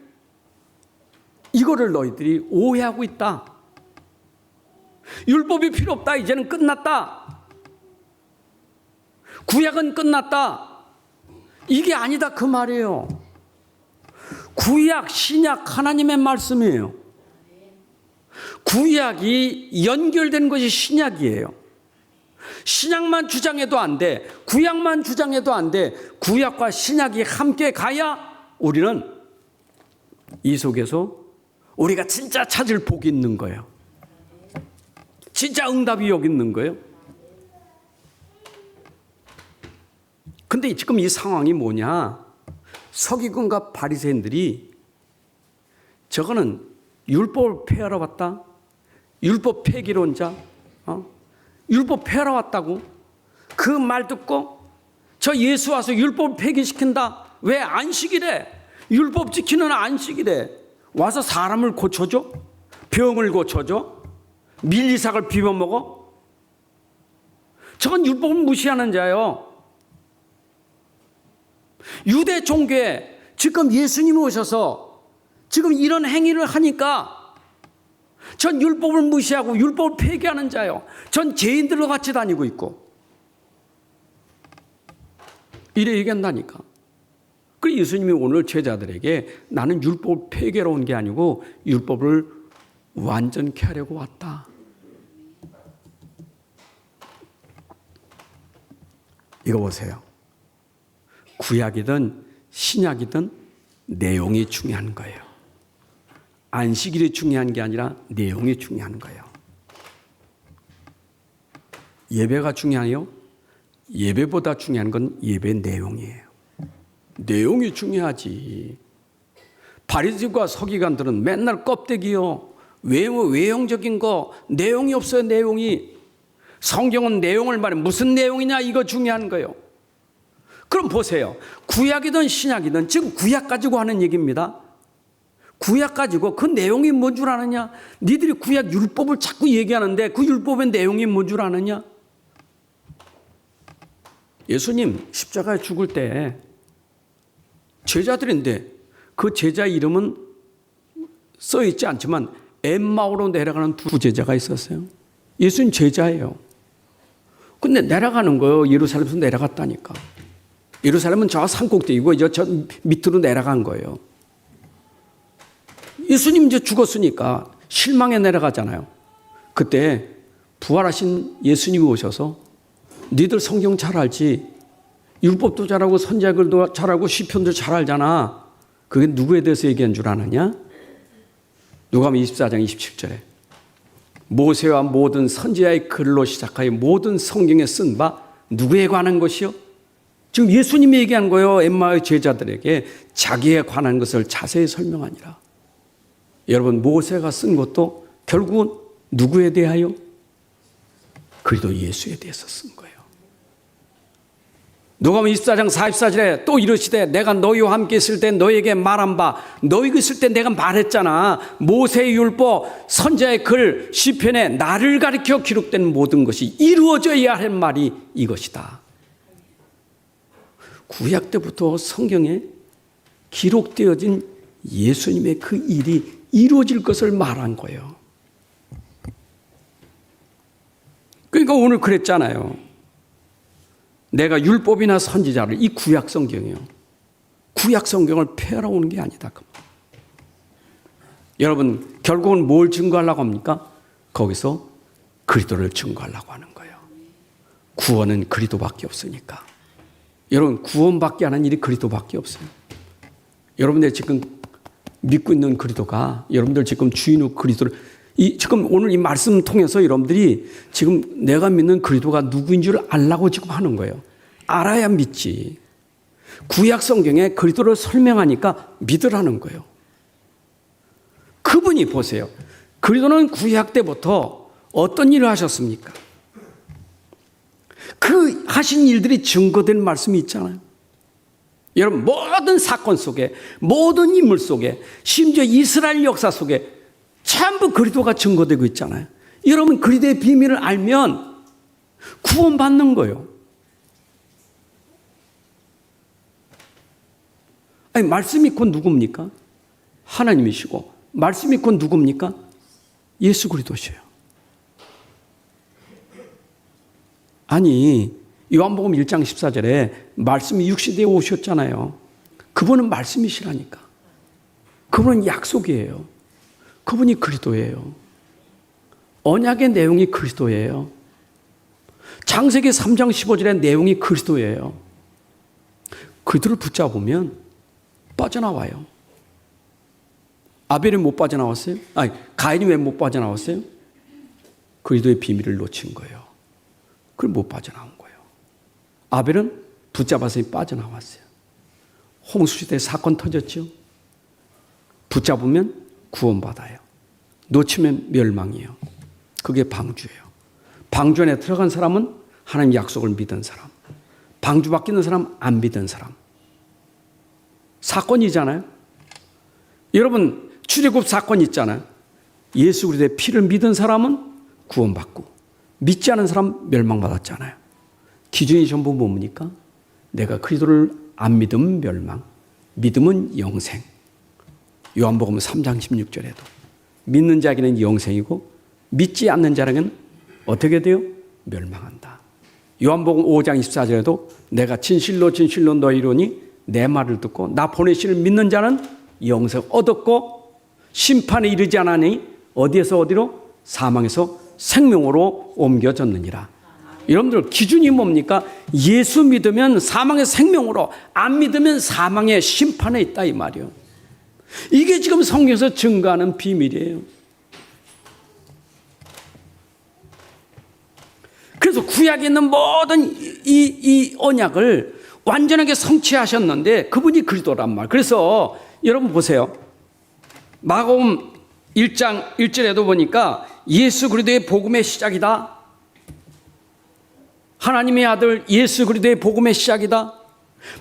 이거를 너희들이 오해하고 있다. 율법이 필요 없다. 이제는 끝났다. 구약은 끝났다. 이게 아니다 그 말이에요. 구약, 신약 하나님의 말씀이에요. 구약이 연결된 것이 신약이에요. 신약만 주장해도 안 돼. 구약만 주장해도 안 돼. 구약과 신약이 함께 가야 우리는 이 속에서 우리가 진짜 찾을 복이 있는 거예요. 진짜 응답이 여기 있는 거예요. 근데 지금 이 상황이 뭐냐? 서기관과 바리새인들이 저거는 율법을 폐하러 왔다. 율법 폐기론자. 율법 폐하러 왔다고. 그 말 듣고 저 예수 와서 율법 폐기시킨다. 왜 안식이래? 율법 지키는 안식이래. 와서 사람을 고쳐줘? 병을 고쳐줘? 밀리삭을 비벼먹어? 저건 율법을 무시하는 자예요. 유대 종교에 지금 예수님이 오셔서 지금 이런 행위를 하니까 전 율법을 무시하고 율법을 폐기하는 자예요. 전 죄인들과 같이 다니고 있고. 이래 얘기한다니까. 그래서 예수님이 오늘 제자들에게 나는 율법을 폐기하러 온 게 아니고 율법을 완전케 하려고 왔다. 이거 보세요. 구약이든 신약이든 내용이 중요한 거예요. 안식일이 중요한 게 아니라 내용이 중요한 거예요. 예배가 중요해요? 예배보다 중요한 건 예배 내용이에요. 내용이 중요하지. 바리새인과 서기관들은 맨날 껍데기요. 외형적인 거, 내용이 없어요. 내용이. 성경은 내용을 말해. 무슨 내용이냐 이거 중요한 거예요. 그럼 보세요. 구약이든 신약이든 지금 구약 가지고 하는 얘기입니다. 구약 가지고 그 내용이 뭔 줄 아느냐? 니들이 구약 율법을 자꾸 얘기하는데 그 율법의 내용이 뭔 줄 아느냐? 예수님 십자가에 죽을 때 제자들인데 그 제자 이름은 써 있지 않지만 엠마오로 내려가는 두 제자가 있었어요. 예수님 제자예요. 근데 내려가는 거예요. 예루살렘에서 내려갔다니까. 예루살렘은 저 산꼭대기고 저 밑으로 내려간 거예요. 예수님 이제 죽었으니까 실망해 내려가잖아요. 그때 부활하신 예수님이 오셔서 니들 성경 잘 알지? 율법도 잘 알고 선지자글도 잘 알고 시편도 잘 알잖아. 그게 누구에 대해서 얘기한 줄 아느냐? 누가복음 24장 27절에 모세와 모든 선지자의 글로 시작하여 모든 성경에 쓴 바 누구에 관한 것이요? 지금 예수님이 얘기한 거예요. 엠마의 제자들에게 자기에 관한 것을 자세히 설명하니라. 여러분, 모세가 쓴 것도 결국은 누구에 대하여? 그리스도 예수에 대해서 쓴 거예요. 누가복음 24장 44절에 또 이르시되 내가 너희와 함께 있을 때 너희에게 말한 바 너희가 있을 때 내가 말했잖아. 모세의 율법, 선지자의 글, 시편에 나를 가리켜 기록된 모든 것이 이루어져야 할 말이 이것이다. 구약 때부터 성경에 기록되어진 예수님의 그 일이 이루어질 것을 말한 거예요. 그러니까 오늘 그랬잖아요. 내가 율법이나 선지자를, 이 구약 성경이요. 구약 성경을 폐하러 오는 게 아니다. 여러분, 결국은 뭘 증거하려고 합니까? 거기서 그리스도를 증거하려고 하는 거예요. 구원은 그리스도밖에 없으니까. 여러분, 구원받게 하는 일이 그리스도밖에 없어요. 여러분들 지금 믿고 있는 그리스도가, 여러분들 지금 주인의 그리스도를, 지금 오늘 이 말씀 통해서 여러분들이 지금 내가 믿는 그리스도가 누구인 줄 알라고 지금 하는 거예요. 알아야 믿지. 구약 성경에 그리스도를 설명하니까 믿으라는 거예요. 그분이 보세요. 그리스도는 구약 때부터 어떤 일을 하셨습니까? 그 하신 일들이 증거된 말씀이 있잖아요. 여러분, 모든 사건 속에, 모든 인물 속에, 심지어 이스라엘 역사 속에 전부 그리스도가 증거되고 있잖아요. 여러분, 그리스도의 비밀을 알면 구원받는 거예요. 아니, 말씀이 곧 누굽니까? 하나님이시고, 말씀이 곧 누굽니까? 예수 그리스도시에요. 아니, 요한복음 1장 14절에 말씀이 육신되어 오셨잖아요. 그분은 말씀이시라니까. 그분은 약속이에요. 그분이 그리스도예요. 언약의 내용이 그리스도예요. 창세기 3장 15절의 내용이 그리스도예요. 그리스도를 붙잡으면 빠져나와요. 아벨이 못 빠져나왔어요? 아니, 가인이 왜 못 빠져나왔어요? 그리스도의 비밀을 놓친 거예요. 그걸 못 빠져나온 거예요. 아벨은 붙잡아서 빠져나왔어요. 홍수시대 사건 터졌죠. 붙잡으면 구원받아요. 놓치면 멸망이에요. 그게 방주예요. 방주 안에 들어간 사람은 하나님 약속을 믿은 사람, 방주 밖에 있는 사람 안 믿은 사람. 사건이잖아요. 여러분, 출애굽 사건 있잖아요. 예수 그리스도의 피를 믿은 사람은 구원받고 믿지 않은 사람 멸망받았잖아요. 기준이 전부 뭡니까? 내가 그리스도를 안 믿으면 멸망, 믿으면 영생. 요한복음 3장 16절에도 믿는 자에게는 영생이고 믿지 않는 자에게는 어떻게 돼요? 멸망한다. 요한복음 5장 24절에도 내가 진실로 진실로 너희로니 내 말을 듣고 나 보내시를 믿는 자는 영생 얻었고 심판에 이르지 않으니 어디에서 어디로? 사망에서 생명으로 옮겨졌느니라. 여러분들 기준이 뭡니까? 예수 믿으면 사망의 생명으로, 안 믿으면 사망의 심판에 있다 이 말이에요. 이게 지금 성경에서 증거하는 비밀이에요. 그래서 구약에 있는 모든 이 언약을 완전하게 성취하셨는데 그분이 그리스도란 말. 그래서 여러분 보세요. 마가복음 1장 1절에도 보니까 예수 그리스도의 복음의 시작이다. 하나님의 아들 예수 그리스도의 복음의 시작이다.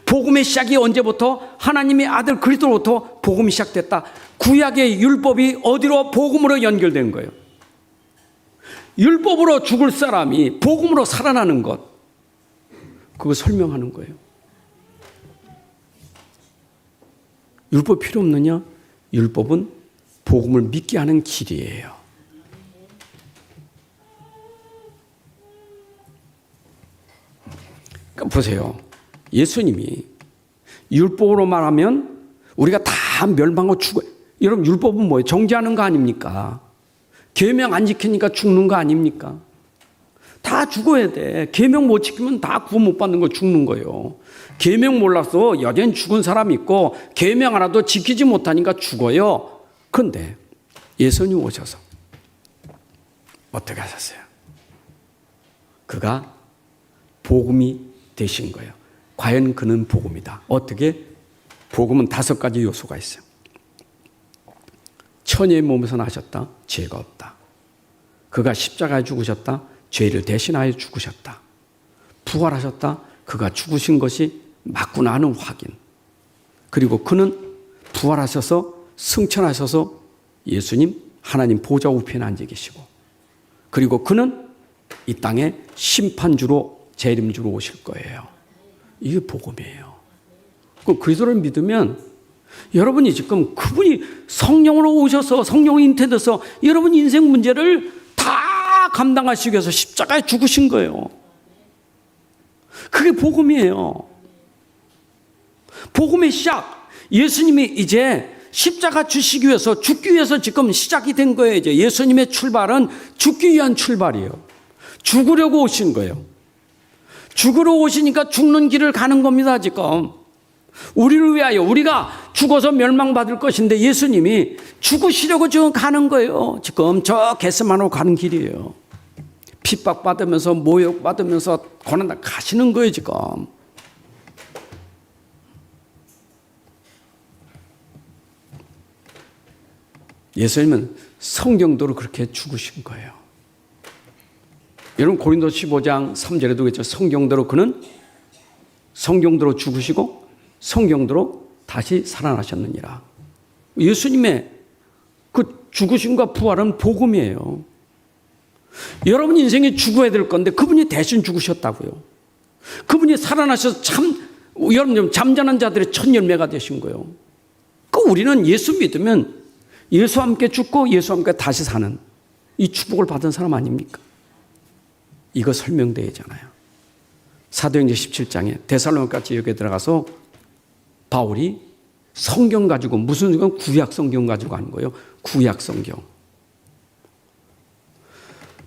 복음의 시작이 언제부터? 하나님의 아들 그리스도로부터 복음이 시작됐다. 구약의 율법이 어디로? 복음으로 연결된 거예요. 율법으로 죽을 사람이 복음으로 살아나는 것, 그거 설명하는 거예요. 율법 필요 없느냐? 율법은 복음을 믿게 하는 길이에요. 그러니까 보세요. 예수님이 율법으로 말하면 우리가 다 멸망하고 죽어요. 여러분, 율법은 뭐예요? 정죄하는 거 아닙니까? 계명 안 지키니까 죽는 거 아닙니까? 다 다 죽어야 돼. 계명 못 지키면 다 구원 못 받는 거 죽는 거예요. 계명 몰라서 여전히 죽은 사람이 있고 계명 하나도 지키지 못하니까 죽어요. 그런데 예수님 오셔서 어떻게 하셨어요? 그가 복음이 되신 거예요. 과연 그는 복음이다. 어떻게? 복음은 5가지 요소가 있어요. 처녀의 몸에서 나셨다. 죄가 없다. 그가 십자가에 죽으셨다. 죄를 대신하여 죽으셨다. 부활하셨다. 그가 죽으신 것이 맞구나 하는 확인. 그리고 그는 부활하셔서 승천하셔서 예수님 하나님 보좌 우편에 앉아 계시고, 그리고 그는 이 땅에 심판주로 재림주로 오실 거예요. 이게 복음이에요. 그리스도를 믿으면 여러분이 지금 그분이 성령으로 오셔서 성령이 인태돼서 여러분 인생 문제를 다 감당하시기 위해서 십자가에 죽으신 거예요. 그게 복음이에요. 복음의 시작. 예수님이 이제 십자가 주시기 위해서 죽기 위해서 지금 시작이 된 거예요. 이제 예수님의 출발은 죽기 위한 출발이에요. 죽으려고 오신 거예요. 죽으러 오시니까 죽는 길을 가는 겁니다. 지금 우리를 위하여, 우리가 죽어서 멸망받을 것인데 예수님이 죽으시려고 지금 가는 거예요. 지금 저 겟세마네로 가는 길이에요. 핍박받으면서 모욕받으면서 고난다 가시는 거예요. 지금 예수님은 성경대로 그렇게 죽으신 거예요. 여러분 고린도서 15장 3절에도 그랬죠. 성경대로 그는 성경대로 죽으시고 성경대로 다시 살아나셨느니라. 예수님의 그 죽으심과 부활은 복음이에요. 여러분 인생에 죽어야 될 건데 그분이 대신 죽으셨다고요. 그분이 살아나셔서 여러분 잠자는 자들의 첫 열매가 되신 거예요. 우리는 예수 믿으면 예수와 함께 죽고 예수와 함께 다시 사는 이 축복을 받은 사람 아닙니까? 이거 설명되잖아요. 사도행전 17장에 데살로니가 지역에 들어가서 바울이 성경 가지고, 무슨 성경? 구약 성경 가지고 하는 거예요. 구약 성경.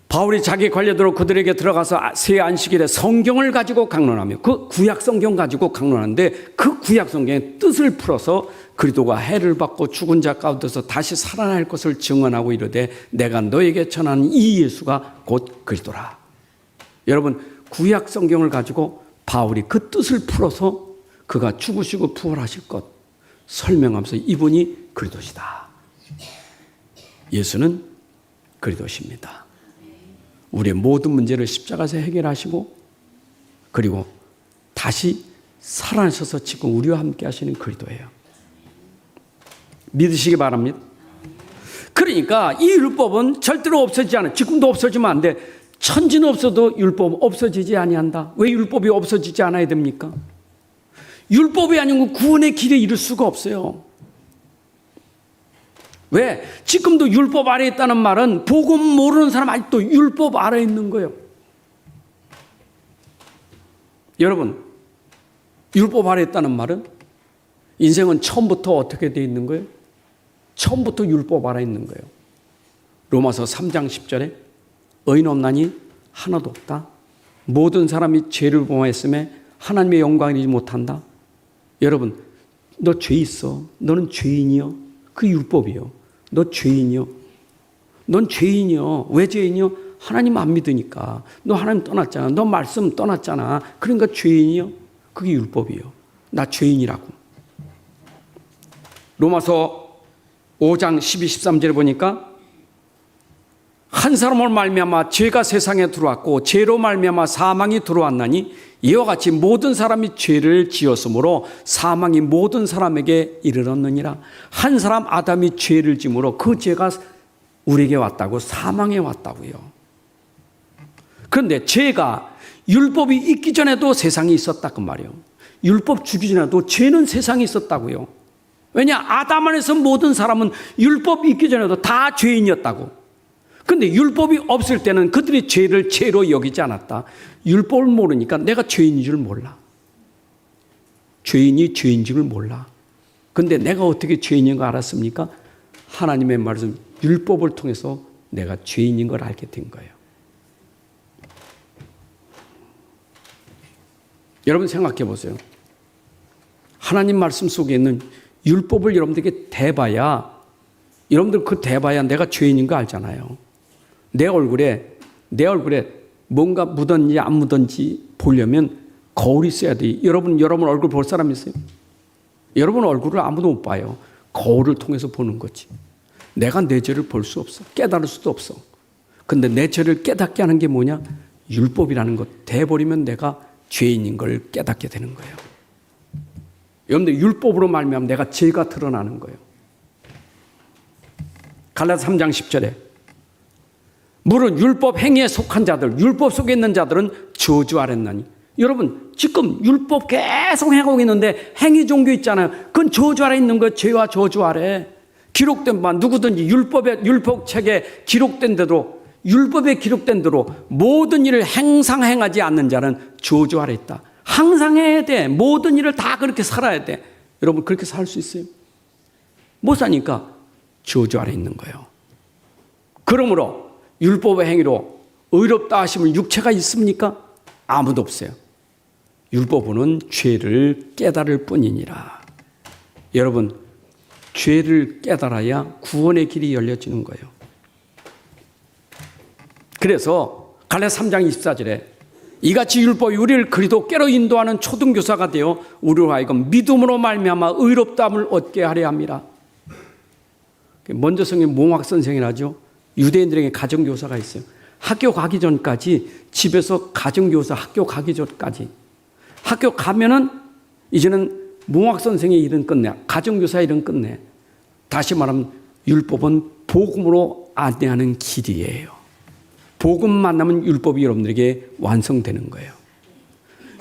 바울이 자기 관례대로 그들에게 들어가서 새 안식일에 성경을 가지고 강론하며 그 구약 성경 가지고 강론하는데 그 구약 성경의 뜻을 풀어서 그리스도가 해를 받고 죽은 자 가운데서 다시 살아날 것을 증언하고 이르되 내가 너에게 전하는 이 예수가 곧 그리스도라. 여러분 구약 성경을 가지고 바울이 그 뜻을 풀어서 그가 죽으시고 부활하실 것 설명하면서 이분이 그리스도시다. 예수는 그리스도십니다. 우리의 모든 문제를 십자가에서 해결하시고 그리고 다시 살아나셔서 지금 우리와 함께 하시는 그리스도예요. 믿으시기 바랍니다. 그러니까 이 율법은 절대로 없어지지 않아요. 지금도 없어지면 안 돼. 천지는 없어도 율법은 없어지지 아니한다. 왜 율법이 없어지지 않아야 됩니까? 율법이 아니면 구원의 길에 이를 수가 없어요. 왜? 지금도 율법 아래에 있다는 말은 복음 모르는 사람 아직도 율법 아래에 있는 거예요. 여러분, 율법 아래에 있다는 말은 인생은 처음부터 어떻게 되어 있는 거예요? 처음부터 율법 아래에 있는 거예요. 로마서 3장 10절에 의인 없나니 하나도 없다. 모든 사람이 죄를 범하였음에 하나님의 영광을 이루지 못한다. 여러분, 너 죄 있어. 너는 죄인이요. 그 율법이요. 너 죄인이요. 넌 죄인이요. 왜 죄인이요? 하나님 안 믿으니까. 너 하나님 떠났잖아. 너 말씀 떠났잖아. 그러니까 죄인이요. 그게 율법이요. 나 죄인이라고. 로마서 5장 12, 13절에 보니까 한 사람으로 말미암아 죄가 세상에 들어왔고 죄로 말미암아 사망이 들어왔나니 이와 같이 모든 사람이 죄를 지었으므로 사망이 모든 사람에게 이르렀느니라. 한 사람 아담이 죄를 지므로 그 죄가 우리에게 왔다고, 사망에 왔다고요. 그런데 죄가 율법이 있기 전에도 세상에 있었다 그 말이에요. 율법 주기 전에도 죄는 세상에 있었다고요. 왜냐? 아담 안에서 모든 사람은 율법이 있기 전에도 다 죄인이었다고. 그런데 율법이 없을 때는 그들이 죄를 죄로 여기지 않았다. 율법을 모르니까 내가 죄인인 줄 몰라. 죄인이 죄인 줄 몰라. 그런데 내가 어떻게 죄인인 걸 알았습니까? 하나님의 말씀, 율법을 통해서 내가 죄인인 걸 알게 된 거예요. 여러분 생각해 보세요. 하나님 말씀 속에 있는 율법을 여러분들에게 대봐야, 여러분들 그 대봐야 내가 죄인인 거 알잖아요. 내 얼굴에 뭔가 묻었는지 안 묻었는지 보려면 거울이 있어야 돼. 여러분 얼굴 볼 사람 있어요? 여러분 얼굴을 아무도 못 봐요. 거울을 통해서 보는 거지. 내가 내 죄를 볼 수 없어. 깨달을 수도 없어. 근데 내 죄를 깨닫게 하는 게 뭐냐? 율법이라는 것. 대버리면 내가 죄인인 걸 깨닫게 되는 거예요. 여러분들 율법으로 말미암아 내가 죄가 드러나는 거예요. 갈라디아서 3장 10절에 무릇 율법 행위에 속한 자들, 율법 속에 있는 자들은 저주 아랬나니. 여러분 지금 율법 계속 행하고 있는데 행위 종교 있잖아요. 그건 저주 아래 있는 거예요. 죄와 저주 아래. 기록된 바 누구든지 율법책에 기록된 대로, 율법에 기록된 대로 모든 일을 항상 행하지 않는 자는 저주 아래 있다. 항상 해야 돼. 모든 일을 다 그렇게 살아야 돼. 여러분 그렇게 살 수 있어요? 못 사니까 저주 아래 있는 거예요. 그러므로 율법의 행위로 의롭다 하심을 육체가 있습니까? 아무도 없어요. 율법은 죄를 깨달을 뿐이니라. 여러분 죄를 깨달아야 구원의 길이 열려지는 거예요. 그래서 갈라디아서 3장 24절에 이같이 율법이 우리를 그리스도께로 인도하는 초등교사가 되어 우리로 하여금 믿음으로 말미암아 의롭다함을 얻게 하려 함이라. 먼저 성경 몽학 선생이라죠. 유대인들에게 가정교사가 있어요. 학교 가기 전까지 집에서 가정교사 학교 가기 전까지 학교 가면은 이제는 몽학 선생의 일은 끝내. 가정교사의 일은 끝내. 다시 말하면 율법은 복음으로 안내하는 길이에요. 복음 만나면 율법이 여러분들에게 완성되는 거예요.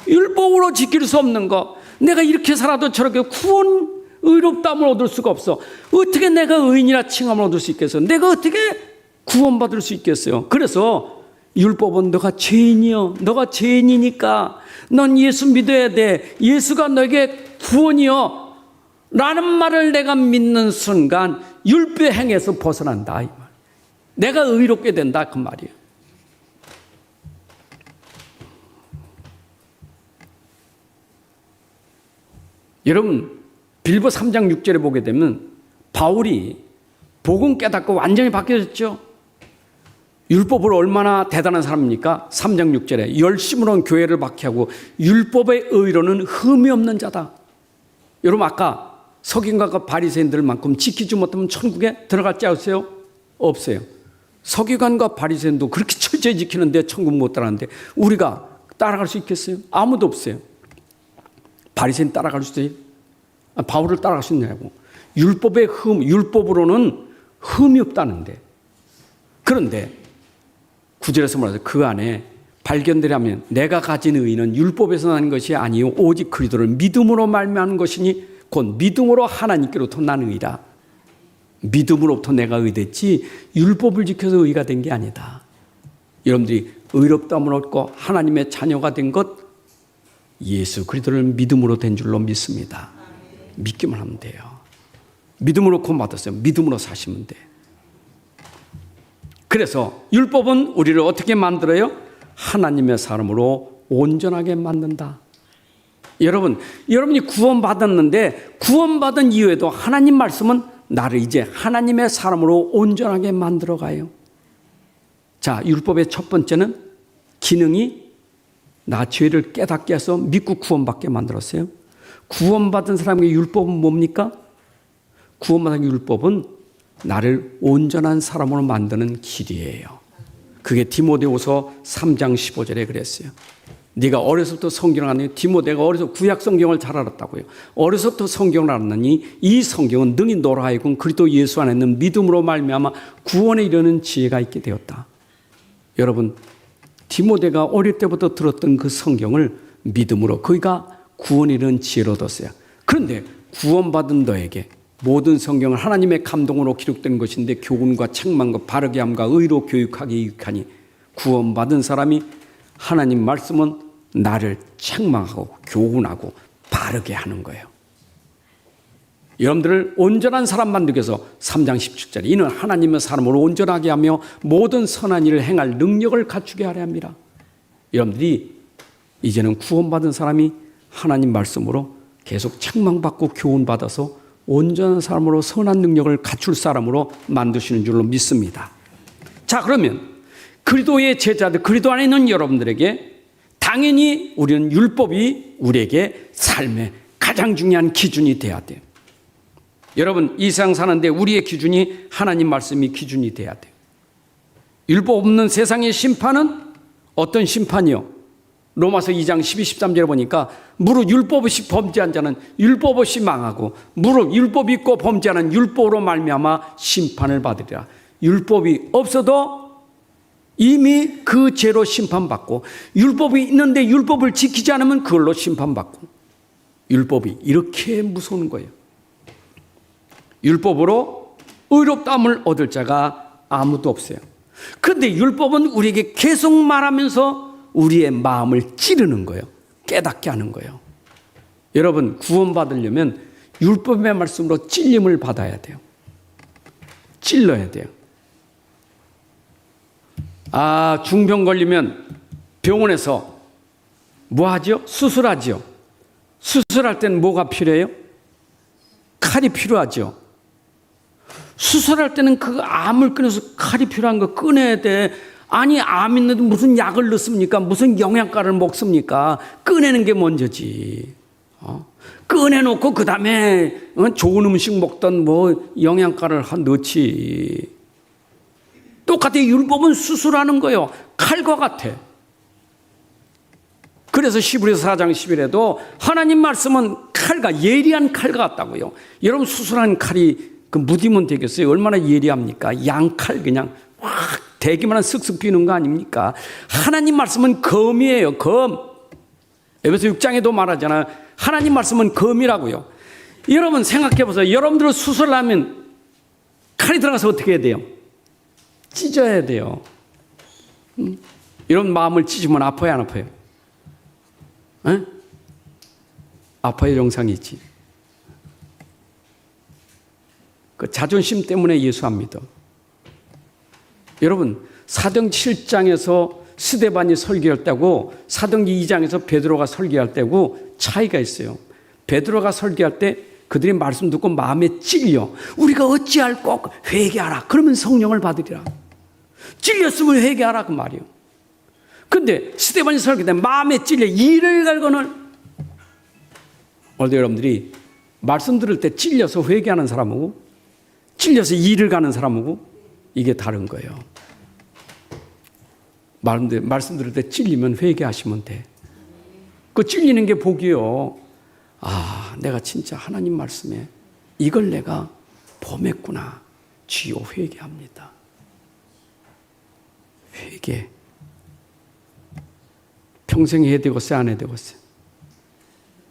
율법으로 지킬 수 없는 거, 내가 이렇게 살아도 저렇게 구원, 의롭다함을 얻을 수가 없어. 어떻게 내가 의인이라 칭함을 얻을 수 있겠어요? 내가 어떻게 구원받을 수 있겠어요? 그래서 율법은 너가 죄인이여, 너가 죄인이니까 넌 예수 믿어야 돼. 예수가 너에게 구원이여 라는 말을 내가 믿는 순간 율법 행에서 벗어난다 이 말. 내가 의롭게 된다 그 말이에요. 여러분 빌보 3장 6절에 보게 되면 바울이 복음 깨닫고 완전히 바뀌어졌죠. 율법으로 얼마나 대단한 사람입니까? 3장 6절에 열심으로는 교회를 박해하고 율법의 의로는 흠이 없는 자다. 여러분 아까 서기관과 바리새인들만큼 지키지 못하면 천국에 들어갈 자 없어요? 없어요. 서기관과 바리새인도 그렇게 철저히 지키는데 천국 못 따라가는데 우리가 따라갈 수 있겠어요? 아무도 없어요. 바리새인 따라갈 수 있어요? 바울을 따라갈 수 있냐고. 율법의 율법으로는 흠이 없다는데. 그런데 9절에서 말하죠. 그 안에 발견되려면 내가 가진 의는 율법에서 나는 것이 아니요 오직 그리스도를 믿음으로 말미암은 것이니 곧 믿음으로 하나님께로부터 난 의라. 믿음으로부터 내가 의됐지 율법을 지켜서 의가 된 게 아니다. 여러분들이 의롭다함을 얻고 하나님의 자녀가 된 것 예수 그리스도를 믿음으로 된 줄로 믿습니다. 믿기만 하면 돼요. 믿음으로 구원받았어요. 믿음으로 사시면 돼. 그래서 율법은 우리를 어떻게 만들어요? 하나님의 사람으로 온전하게 만든다. 여러분이 구원받았는데 구원받은 이후에도 하나님 말씀은 나를 이제 하나님의 사람으로 온전하게 만들어가요. 자, 율법의 첫 번째는 기능이 나 죄를 깨닫게 해서 믿고 구원받게 만들었어요. 구원받은 사람의 율법은 뭡니까? 구원받은 율법은 나를 온전한 사람으로 만드는 길이에요. 그게 디모데후서 3장 15절에 그랬어요. 네가 어려서부터 성경을 알았니? 디모데가 어려서 구약 성경을 잘 알았다고요. 어려서부터 성경을 알았느니 이 성경은 능히 너로 하여금 그리스도 예수 안에 있는 믿음으로 말미암아 구원에 이르는 지혜가 있게 되었다. 여러분 디모데가 어릴 때부터 들었던 그 성경을 믿음으로 그가 구원에 이르는 지혜를 얻었어요. 그런데 구원받은 너에게 모든 성경은 하나님의 감동으로 기록된 것인데 교훈과 책망과 바르게 함과 의로 교육하기 유익하니 구원받은 사람이 하나님 말씀은 나를 책망하고 교훈하고 바르게 하는 거예요. 여러분들을 온전한 사람 만들기 위해서 3장 17절에 이는 하나님의 사람으로 온전하게 하며 모든 선한 일을 행할 능력을 갖추게 하려 합니다. 여러분들이 이제는 구원받은 사람이 하나님 말씀으로 계속 책망받고 교훈받아서 온전한 사람으로 선한 능력을 갖출 사람으로 만드시는 줄로 믿습니다. 자, 그러면 그리스도의 제자들, 그리스도 안에 있는 여러분들에게 당연히 우리는 율법이 우리에게 삶의 가장 중요한 기준이 돼야 돼요. 여러분, 이 세상 사는데 우리의 기준이 하나님 말씀이 기준이 돼야 돼요. 율법 없는 세상의 심판은 어떤 심판이요? 로마서 2장 12, 13절에 보니까 무릇 율법 없이 범죄한 자는 율법 없이 망하고 무릇 율법 있고 범죄하는 율법으로 말미암아 심판을 받으리라. 율법이 없어도 이미 그 죄로 심판받고, 율법이 있는데 율법을 지키지 않으면 그걸로 심판받고, 율법이 이렇게 무서운 거예요. 율법으로 의롭다함을 얻을 자가 아무도 없어요. 그런데 율법은 우리에게 계속 말하면서 우리의 마음을 찌르는 거예요. 깨닫게 하는 거예요. 여러분, 구원받으려면 율법의 말씀으로 찔림을 받아야 돼요. 찔러야 돼요. 중병 걸리면 병원에서 뭐 하죠? 수술하죠. 수술할 때는 뭐가 필요해요? 칼이 필요하죠. 수술할 때는 그 암을 꺼내서 칼이 필요한 거 꺼내야 돼. 아니, 암 있는데 무슨 약을 넣습니까? 무슨 영양가를 먹습니까? 꺼내는 게 먼저지. 꺼내놓고 그 다음에 좋은 음식 먹던 뭐 영양가를 넣지. 똑같아. 율법은 수술하는 거예요. 칼과 같아. 그래서 히브리서 4장 10일에도 하나님 말씀은 칼과 예리한 칼 같다고요. 여러분, 수술한 칼이 그 무디면 되겠어요? 얼마나 예리합니까? 양칼 그냥 확 대기만 하면 쓱쓱 비는 거 아닙니까? 하나님 말씀은 검이에요. 검. 에베소 6장에도 말하잖아요. 하나님 말씀은 검이라고요. 여러분 생각해 보세요. 여러분들 수술하면 칼이 들어가서 어떻게 해야 돼요? 찢어야 돼요. 이런 마음을 찢으면 아파요, 안 아파요? 에? 아파요, 영상이 있지. 그 자존심 때문에 예수 안 믿어. 여러분, 사도행 7장에서 스데반이 설교할 때고 사도행 2장에서 베드로가 설교할 때고 차이가 있어요. 베드로가 설교할 때 그들이 말씀 듣고 마음에 찔려. 우리가 어찌할꼬? 회개하라. 그러면 성령을 받으리라. 찔렸으면 회개하라 그 말이에요. 근데 스데반이 설교할 때 마음에 찔려 이를 갈고는, 오늘도 여러분들이 말씀 들을 때 찔려서 회개하는 사람하고 찔려서 일을 가는 사람하고 이게 다른 거예요. 말씀 들을 때 찔리면 회개하시면 돼. 그 찔리는 게 복이요. 내가 진짜 하나님 말씀에 이걸 내가 범했구나. 주여 회개합니다. 회개. 평생 해야 되겠어요? 안 해야 되겠어요?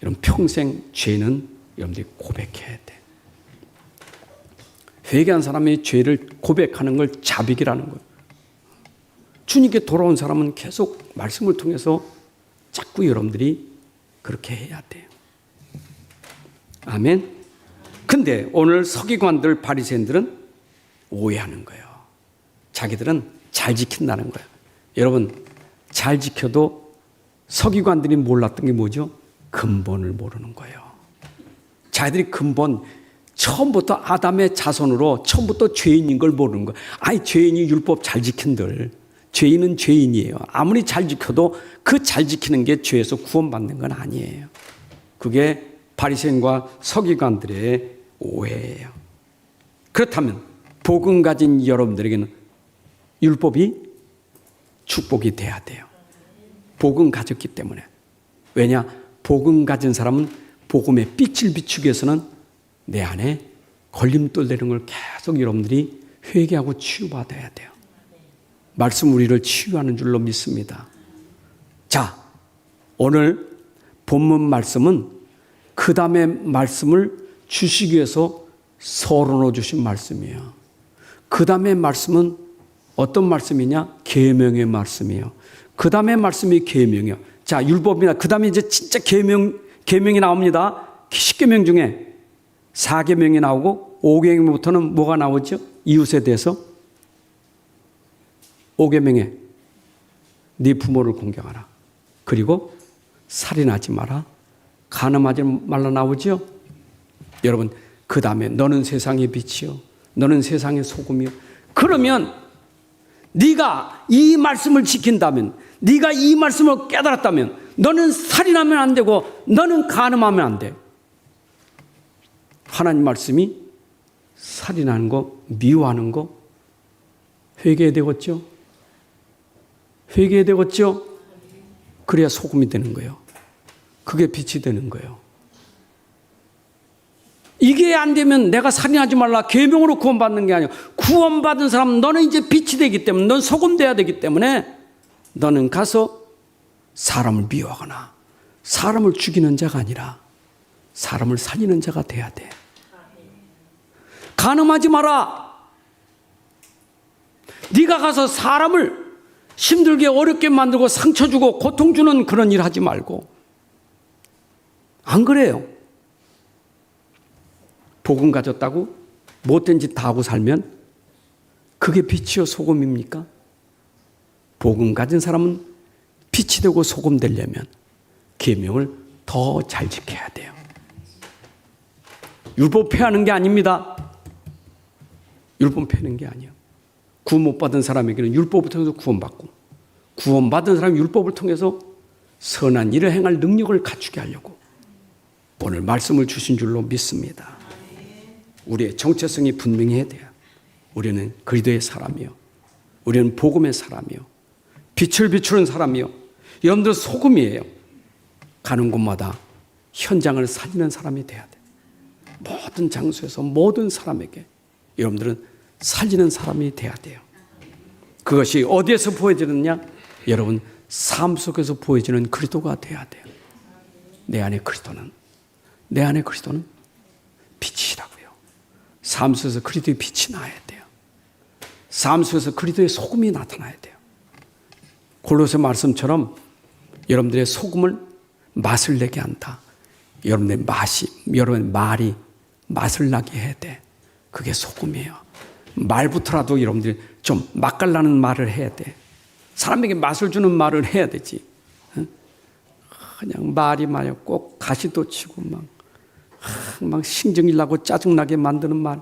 이런 평생 죄는 여러분들이 고백해야 돼. 회개한 사람이 죄를 고백하는 걸 자백이라는 거예요. 주님께 돌아온 사람은 계속 말씀을 통해서 자꾸 여러분들이 그렇게 해야 돼요. 아멘. 근데 오늘 서기관들, 바리새인들은 오해하는 거예요. 자기들은 잘 지킨다는 거예요. 여러분, 잘 지켜도 서기관들이 몰랐던 게 뭐죠? 근본을 모르는 거예요. 자기들이 근본, 처음부터 아담의 자손으로 처음부터 죄인인 걸 모르는 거예요. 죄인이 율법 잘 지킨들. 죄인은 죄인이에요. 아무리 잘 지켜도 그 잘 지키는 게 죄에서 구원받는 건 아니에요. 그게 바리새인과 서기관들의 오해예요. 그렇다면 복음 가진 여러분들에게는 율법이 축복이 돼야 돼요. 복음 가졌기 때문에. 왜냐? 복음 가진 사람은 복음의 빛을 비추기 위해서는 내 안에 걸림돌 되는 걸 계속 여러분들이 회개하고 치유받아야 돼요. 말씀 우리를 치유하는 줄로 믿습니다. 자, 오늘 본문 말씀은 그 다음에 말씀을 주시기 위해서 서론으로 주신 말씀이에요. 그 다음에 말씀은 어떤 말씀이냐? 계명의 말씀이에요. 그 다음에 말씀이 계명이에요. 자, 율법이나 그 다음에 이제 진짜 계명이 나옵니다. 10계명 중에 4계명이 나오고 5계명부터는 뭐가 나오죠? 이웃에 대해서 5계명에 네 부모를 공경하라. 그리고 살인하지 마라, 간음하지 말라 나오죠. 여러분, 그 다음에 너는 세상의 빛이요, 너는 세상의 소금이요. 그러면 네가 이 말씀을 지킨다면, 네가 이 말씀을 깨달았다면 너는 살인하면 안 되고 너는 간음하면 안 돼. 하나님 말씀이 살인하는 거, 미워하는 거 회개해야 되겠죠. 회개해야 되겠죠. 그래야 소금이 되는 거예요. 그게 빛이 되는 거예요. 이게 안 되면 내가 살인하지 말라 계명으로 구원받는 게 아니야. 구원받은 사람, 너는 이제 빛이 되기 때문에, 넌 소금 돼야 되기 때문에 너는 가서 사람을 미워하거나 사람을 죽이는 자가 아니라 사람을 살리는 자가 돼야 돼. 간음하지 마라. 네가 가서 사람을 힘들게 어렵게 만들고 상처 주고 고통 주는 그런 일 하지 말고. 안 그래요? 복음 가졌다고 못된 짓 다 하고 살면 그게 빛이요 소금입니까? 복음 가진 사람은 빛이 되고 소금 되려면 계명을 더 잘 지켜야 돼요. 율법 폐하는 게 아닙니다. 율법 폐하는 게 아니에요. 구원 못 받은 사람에게는 율법을 통해서 구원받고, 구원받은 사람이 율법을 통해서 선한 일을 행할 능력을 갖추게 하려고 오늘 말씀을 주신 줄로 믿습니다. 우리의 정체성이 분명해야 돼요. 우리는 그리스도의 사람이요, 우리는 복음의 사람이요, 빛을 비추는 사람이요. 여러분들 소금이에요. 가는 곳마다 현장을 살리는 사람이 돼야 돼요. 모든 장소에서 모든 사람에게 여러분들은 살리는 사람이 돼야 돼요. 그것이 어디에서 보여지느냐? 여러분 삶 속에서 보여지는 그리스도가 돼야 돼요. 내 안에 그리스도는 빛이라고요. 삶 속에서 그리스도의 빛이 나야 돼요. 삶 속에서 그리스도의 소금이 나타나야 돼요. 골로새 말씀처럼 여러분들의 소금을 맛을 내게 한다. 여러분의 말이 맛을 나게 해야 돼. 그게 소금이에요. 말부터라도 여러분들이 좀 맛깔나는 말을 해야 돼. 사람에게 맛을 주는 말을 해야 되지. 그냥 말이 꼭 가시도 치고 막 신경이 나고 짜증나게 만드는 말.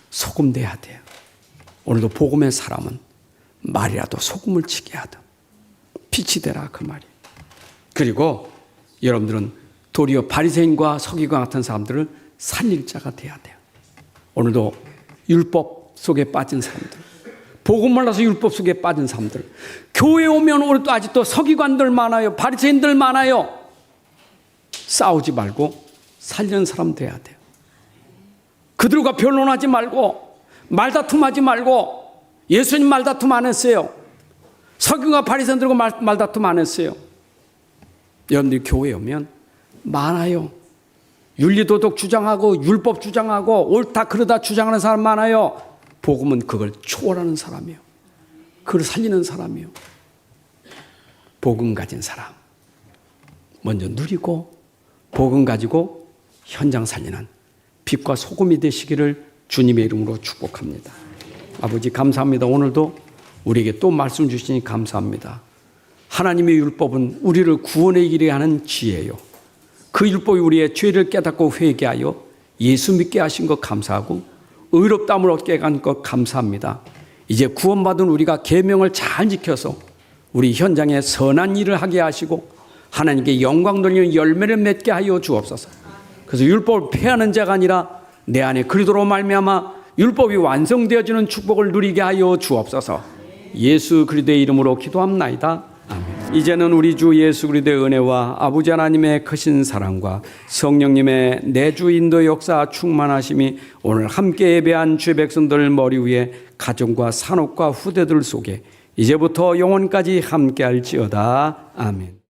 소금 돼야 돼요. 오늘도 복음의 사람은 말이라도 소금을 치게 하든 빛이 되라 그 말이. 그리고 여러분들은 도리어 바리새인과 서기관 같은 사람들을 살릴 자가 돼야 돼요. 오늘도 율법 속에 빠진 사람들, 복음 몰라서 율법 속에 빠진 사람들, 교회 오면 오늘도 아직도 서기관들 많아요, 바리새인들 많아요. 싸우지 말고 살리는 사람 돼야 돼요. 그들과 변론하지 말고 말다툼하지 말고. 예수님 말다툼 안 했어요. 서기관과 바리새인들과 말다툼 안 했어요. 여러분들이 교회에 오면 많아요. 윤리도덕 주장하고 율법 주장하고 옳다 그러다 주장하는 사람 많아요. 복음은 그걸 초월하는 사람이에요. 그걸 살리는 사람이에요. 복음 가진 사람 먼저 누리고 복음 가지고 현장 살리는 빛과 소금이 되시기를 주님의 이름으로 축복합니다. 아버지 감사합니다. 오늘도 우리에게 또 말씀 주시니 감사합니다. 하나님의 율법은 우리를 구원에 이르게 하는 지혜요, 그 율법이 우리의 죄를 깨닫고 회개하여 예수 믿게 하신 것 감사하고 의롭다함을 얻게 한 것 감사합니다. 이제 구원받은 우리가 계명을 잘 지켜서 우리 현장에 선한 일을 하게 하시고 하나님께 영광 돌리는 열매를 맺게 하여 주옵소서. 그래서 율법을 폐하는 자가 아니라 내 안에 그리스도로 말미암아 율법이 완성되어지는 축복을 누리게 하여 주옵소서. 예수 그리스도의 이름으로 기도합나이다. 아멘. 이제는 우리 주 예수 그리스도의 은혜와 아버지 하나님의 크신 사랑과 성령님의 내주 인도 역사 충만하심이 오늘 함께 예배한 주의 백성들 머리 위에 가정과 산업과 후대들 속에 이제부터 영원까지 함께할지어다. 아멘.